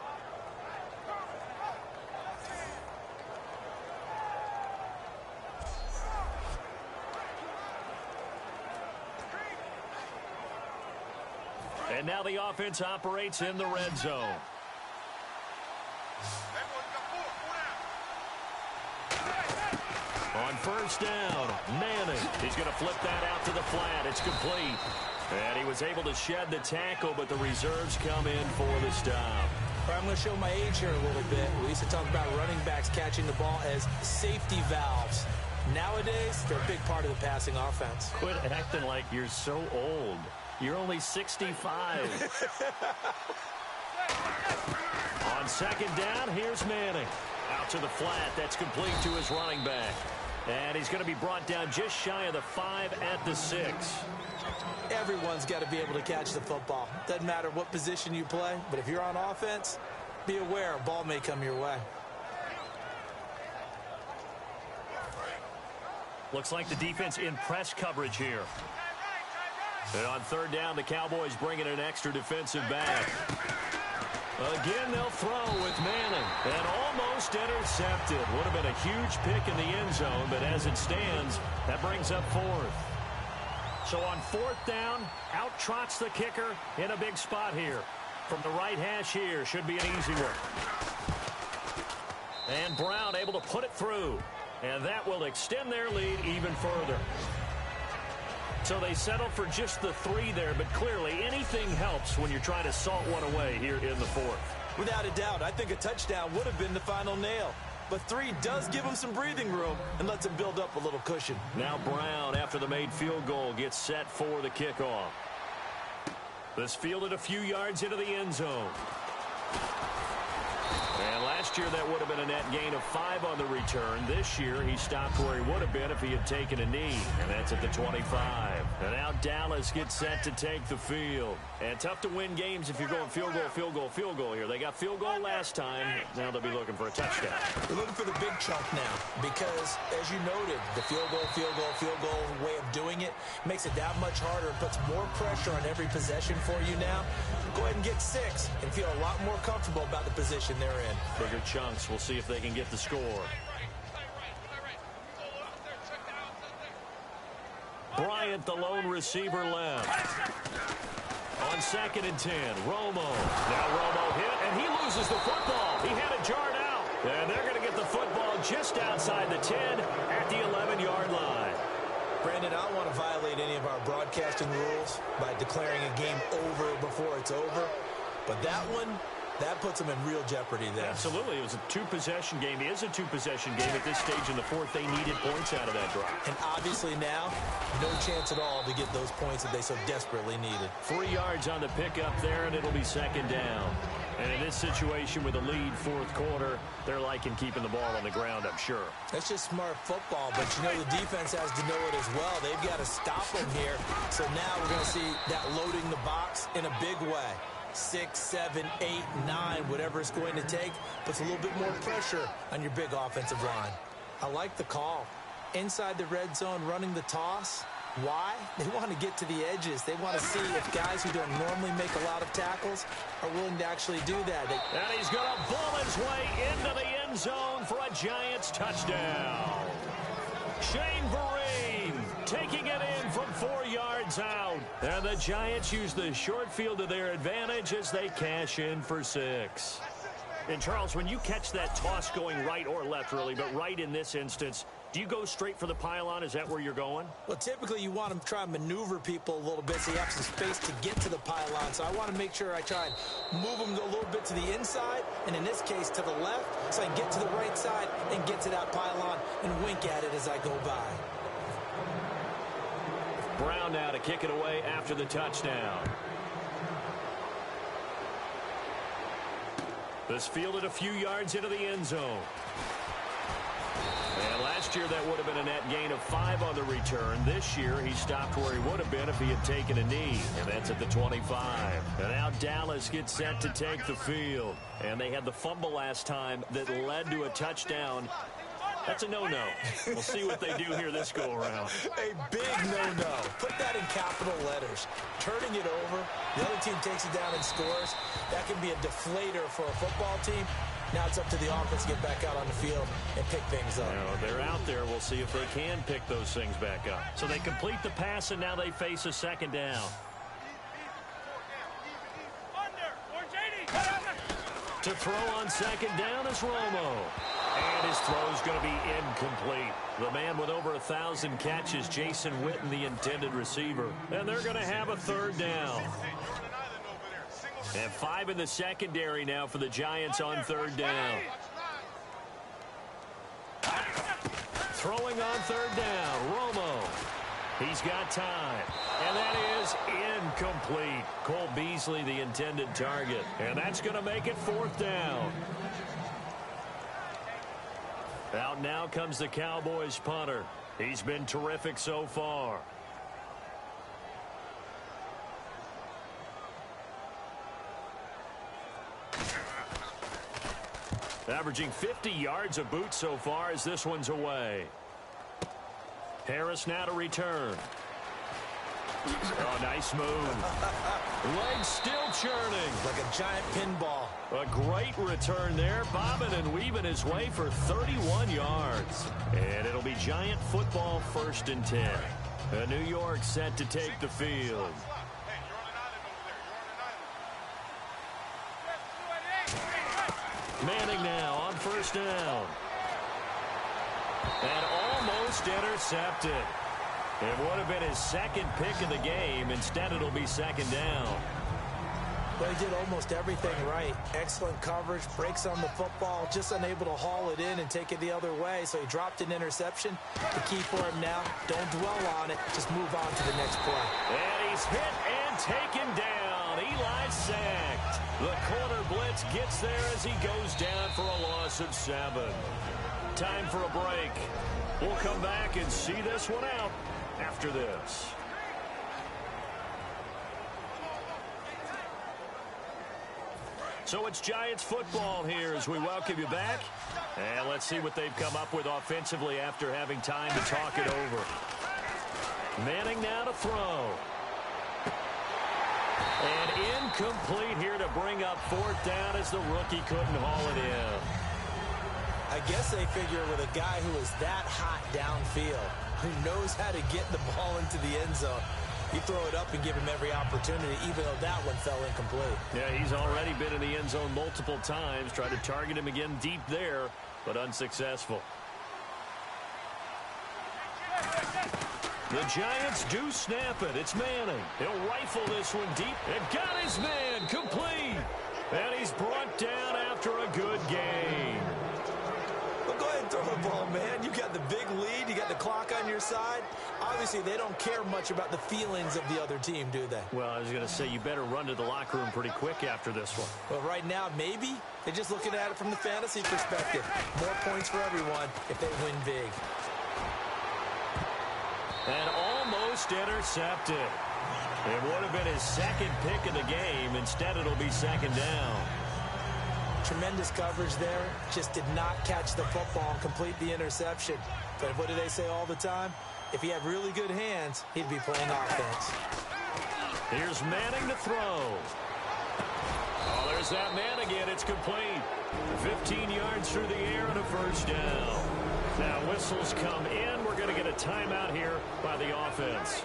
S6: And now the offense operates in the red zone. On first down, Manning. He's going to flip that out to the flat. It's complete. And he was able to shed the tackle, but the reserves come in for the stop.
S7: I'm going to show my age here a little bit. We used to talk about running backs catching the ball as safety valves. Nowadays, they're a big part of the passing offense.
S6: Quit acting like you're so old. You're only 65. On second down, here's Manning. Out to the flat. That's complete to his running back. And he's going to be brought down just shy of the 5 at the 6.
S7: Everyone's got to be able to catch the football. Doesn't matter what position you play, but if you're on offense, be aware a ball may come your way.
S6: Looks like the defense in press coverage here. And on third down, the Cowboys bring in an extra defensive back. Again, they'll throw with Manning. And almost intercepted. Would have been a huge pick in the end zone, but as it stands, that brings up 4th. So on 4th down, out trots the kicker in a big spot here. From the right hash here, should be an easy one. And Brown able to put it through. And that will extend their lead even further. So they settle for just the 3 there, but clearly anything helps when you're trying to salt one away here in the 4th.
S7: Without a doubt, I think a touchdown would have been the final nail. But 3 does give them some breathing room and lets them build up a little cushion.
S6: Now Brown, after the made field goal, gets set for the kickoff. This fielded a few yards into the end zone. And last year that would have been a net gain of 5 on the return. This year he stopped where he would have been if he had taken a knee, and that's at the 25. And now Dallas gets set to take the field. And tough to win games if you're going field goal, field goal, field goal here. They got field goal last time. Now they'll be looking for a touchdown.
S7: They're looking for the big chunk now because, as you noted, the field goal way of doing it makes it that much harder and puts more pressure on every possession for you now. Go ahead and get 6 and feel a lot more comfortable about the position they're in.
S6: Bigger chunks. We'll see if they can get the score. Bryant, the lone receiver, left. On 2nd and 10, Romo. Now Romo hit, and he loses the football. He had it jarred out. And they're going to get the football just outside the 10 at the 11-yard line.
S7: Brandon, I don't want to violate any of our broadcasting rules by declaring a game over before it's over. But that one, that puts them in real jeopardy there.
S6: Absolutely. It was a 2-possession game. It is a 2-possession game at this stage in the 4th. They needed points out of that drive.
S7: And obviously now, no chance at all to get those points that they so desperately needed.
S6: 3 yards on the pickup there, and it'll be 2nd down. And in this situation with a lead 4th quarter, they're liking keeping the ball on the ground, I'm sure.
S7: That's just smart football, but you know the defense has to know it as well. They've got to stop them here. So now we're going to see that loading the box in a big way. 6, 7, 8, 9, whatever it's going to take, puts a little bit more pressure on your big offensive line. I like the call. Inside the red zone, running the toss. Why? They want to get to the edges. They want to see if guys who don't normally make a lot of tackles are willing to actually do that.
S6: And he's going to ball his way into the end zone for a Giants touchdown. Shane Vereen taking it in from 4 yards out. And the Giants use the short field to their advantage as they cash in for 6. And Charles, when you catch that toss going right or left, really, but right in this instance, do you go straight for the pylon? Is that where you're going?
S7: Well, typically you want to try and maneuver people a little bit so you have some space to get to the pylon. So I want to make sure I try and move them a little bit to the inside, and in this case to the left, so I can get to the right side and get to that pylon and wink at it as I go by.
S6: Brown now to kick it away after the touchdown. This fielded a few yards into the end zone. And last year that would have been a net gain of 5 on the return. This year he stopped where he would have been if he had taken a knee. And that's at the 25. And now Dallas gets set to take the field. And they had the fumble last time that led to a touchdown. That's a no-no. We'll see what they do here this go-around.
S7: A big no-no. Put that in capital letters. Turning it over, the other team takes it down and scores. That can be a deflator for a football team. Now it's up to the offense to get back out on the field and pick things up.
S6: They're out there. We'll see if they can pick those things back up. So they complete the pass, and now they face a 2nd down. To throw on 2nd down is Romo. And his throw is going to be incomplete. The man with over 1,000 catches, Jason Witten, the intended receiver. And they're going to have a 3rd down. And 5 in the secondary now for the Giants on 3rd down. Throwing on 3rd down, Romo. He's got time. And that is incomplete. Cole Beasley, the intended target. And that's going to make it 4th down. Out now comes the Cowboys punter. He's been terrific so far. Averaging 50 yards a boot so far as this one's away. Harris now to return. Oh, nice move. Legs still churning.
S7: Like a giant pinball.
S6: A great return there. Bobbing and weaving his way for 31 yards. And it'll be Giant football 1st and 10. New York set to take the field. Manning now on 1st down. And almost intercepted. It would have been his 2nd pick of the game. Instead, it'll be 2nd down.
S7: Well, he did almost everything right. Excellent coverage, breaks on the football, just unable to haul it in and take it the other way. So he dropped an interception. The key for him now, don't dwell on it. Just move on to the next play.
S6: And he's hit and taken down. Eli sacked. The corner blitz gets there as he goes down for a loss of 7. Time for a break. We'll come back and see this one out after this. So it's Giants football here as we welcome you back. And let's see what they've come up with offensively after having time to talk it over. Manning now to throw. And incomplete here to bring up 4th down as the rookie couldn't haul it in.
S7: I guess they figure with a guy who is that hot downfield, who knows how to get the ball into the end zone, you throw it up and give him every opportunity, even though that one fell incomplete. Yeah, he's already been in the end zone multiple times. Tried to target him again deep there, but unsuccessful. The Giants do snap it. It's Manning. He'll rifle this one deep and got his man complete. And he's brought down after a good game. Well, go ahead and throw the ball, man. You got the big lead. You got the clock on your side. Obviously, they don't care much about the feelings of the other team, do they? Well, I was going to say, you better run to the locker room pretty quick after this one. Well, right now, maybe. They're just looking at it from the fantasy perspective. More points for everyone if they win big. And almost intercepted. It would have been his second pick of the game. Instead, it'll be 2nd down. Tremendous coverage there. Just did not catch the football and complete the interception. But what do they say all the time? If he had really good hands, he'd be playing offense. Here's Manning to throw. Oh, there's that man again. It's complete. 15 yards through the air and a 1st down. Now whistles come in. We're going to get a timeout here by the offense.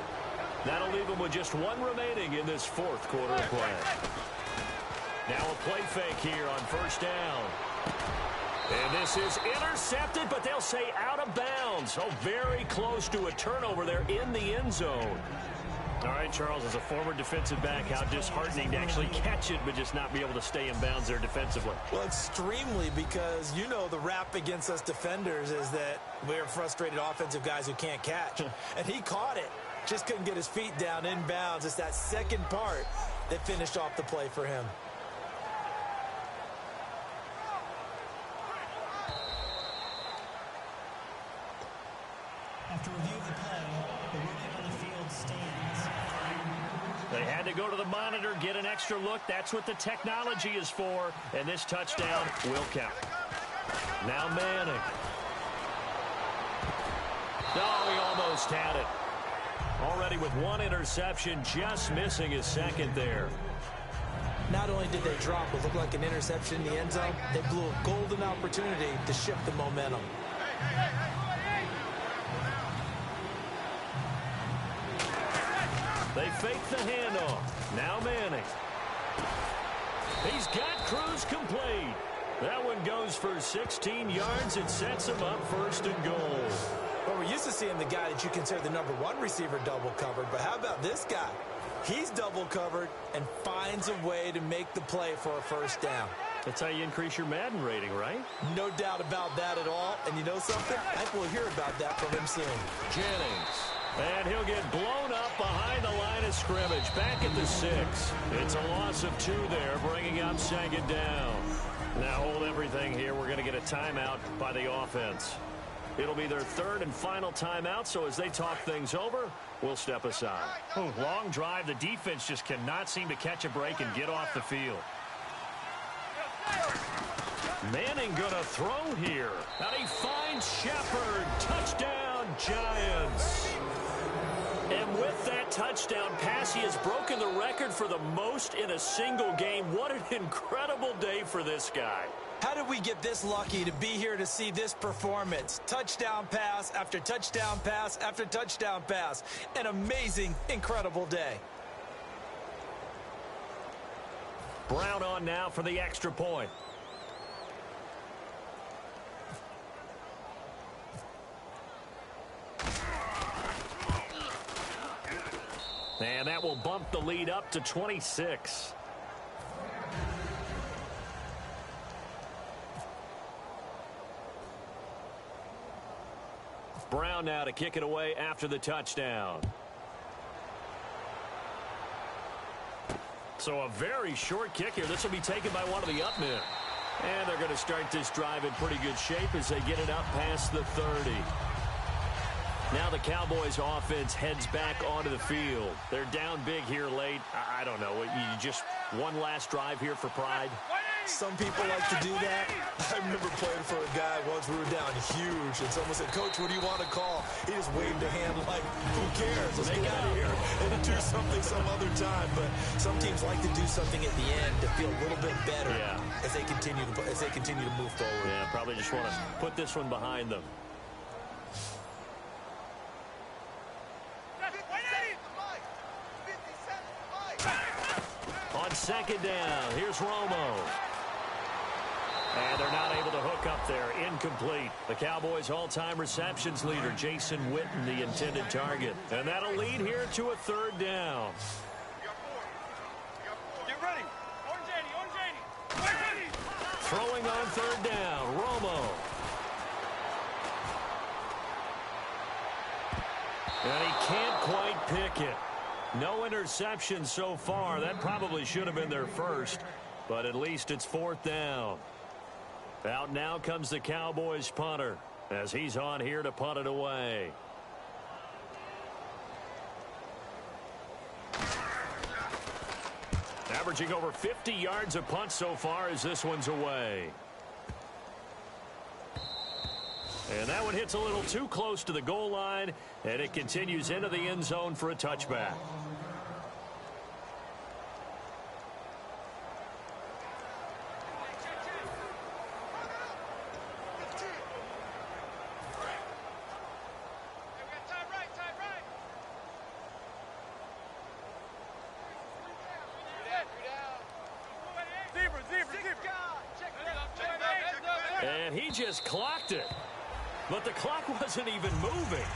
S7: That'll leave them with just 1 remaining in this 4th quarter of play. Now a play fake here on 1st down. And this is intercepted, but they'll say out of bounds. Oh, very close to a turnover there in the end zone. All right, Charles, as a former defensive back, how disheartening to actually catch it, but just not be able to stay in bounds there defensively. Well, extremely, because you know the rap against us defenders is that we're frustrated offensive guys who can't catch. And he caught it. Just couldn't get his feet down in bounds. It's that second part that finished off the play for him.
S8: After review of the play, the ruling on the field stands.
S6: They had to go to the monitor, get an extra look. That's what the technology is for. And this touchdown will count. Now Manning. Oh, he almost had it. Already with 1 interception, just missing his 2nd there. Not only did they drop what looked like an interception in the end zone, they blew a golden opportunity to shift the momentum. They fake the handoff. Now Manning. He's got Cruz complete. That one goes for 16 yards. It sets him up 1st and goal. Well, we're used to seeing the guy that you consider the #1 receiver double covered, but how about this guy? He's double covered and finds a way to make the play for a 1st down. That's how you increase your Madden rating, right? No doubt about that at all. And you know something? I think we'll hear about that from him soon. Jennings. And he'll get blown up behind the line of scrimmage. Back at the 6. It's a loss of 2 there, bringing up 2nd down. Now hold everything here. We're going to get a timeout by the offense. It'll be their 3rd and final timeout, so as they talk things over, we'll step aside. Long drive. The defense just cannot seem to catch a break and get off the field. Manning gonna throw here. And he finds Shepard. Touchdown, Giants. And with that touchdown pass, he has broken the record for the most in a single game. What an incredible day for this guy. How did we get this lucky to be here to see this performance? Touchdown pass after touchdown pass after touchdown pass. An amazing, incredible day. Brown on now for the extra point. And that will bump the lead up to 26. Brown now to kick it away after the touchdown. So a very short kick here. This will be taken by one of the up men. And they're going to start this drive in pretty good shape as they get it up past the 30. Now the Cowboys offense heads back onto the field. They're down big here late. I don't know. You just one last drive here for pride?
S7: Some people like to do that. I remember playing for a guy once. We were down huge, and someone said, "Coach, what do you want to call?" He just waved a hand like, "Who cares? Let's get out of here and do something some other time." But some teams like to do something at the end to feel a little bit better as they continue to move forward.
S6: Yeah, probably just want to put this one behind them. On second down, here's Romo. And they're not able to hook up there. Incomplete. The Cowboys' all-time receptions leader, Jason Witten, the intended target. And that'll lead here to a third down.
S9: Get ready. Orange 80.
S6: Throwing on third down, Romo. And he can't quite pick it. No interception so far. That probably should have been their first, but at least it's fourth down. Out now comes the Cowboys punter as he's on here to punt it away. Averaging over 50 yards a punt so far as this one's away. And that one hits a little too close to the goal line, and it continues into the end zone for a touchback. And he just clocked it. But the clock wasn't even moving.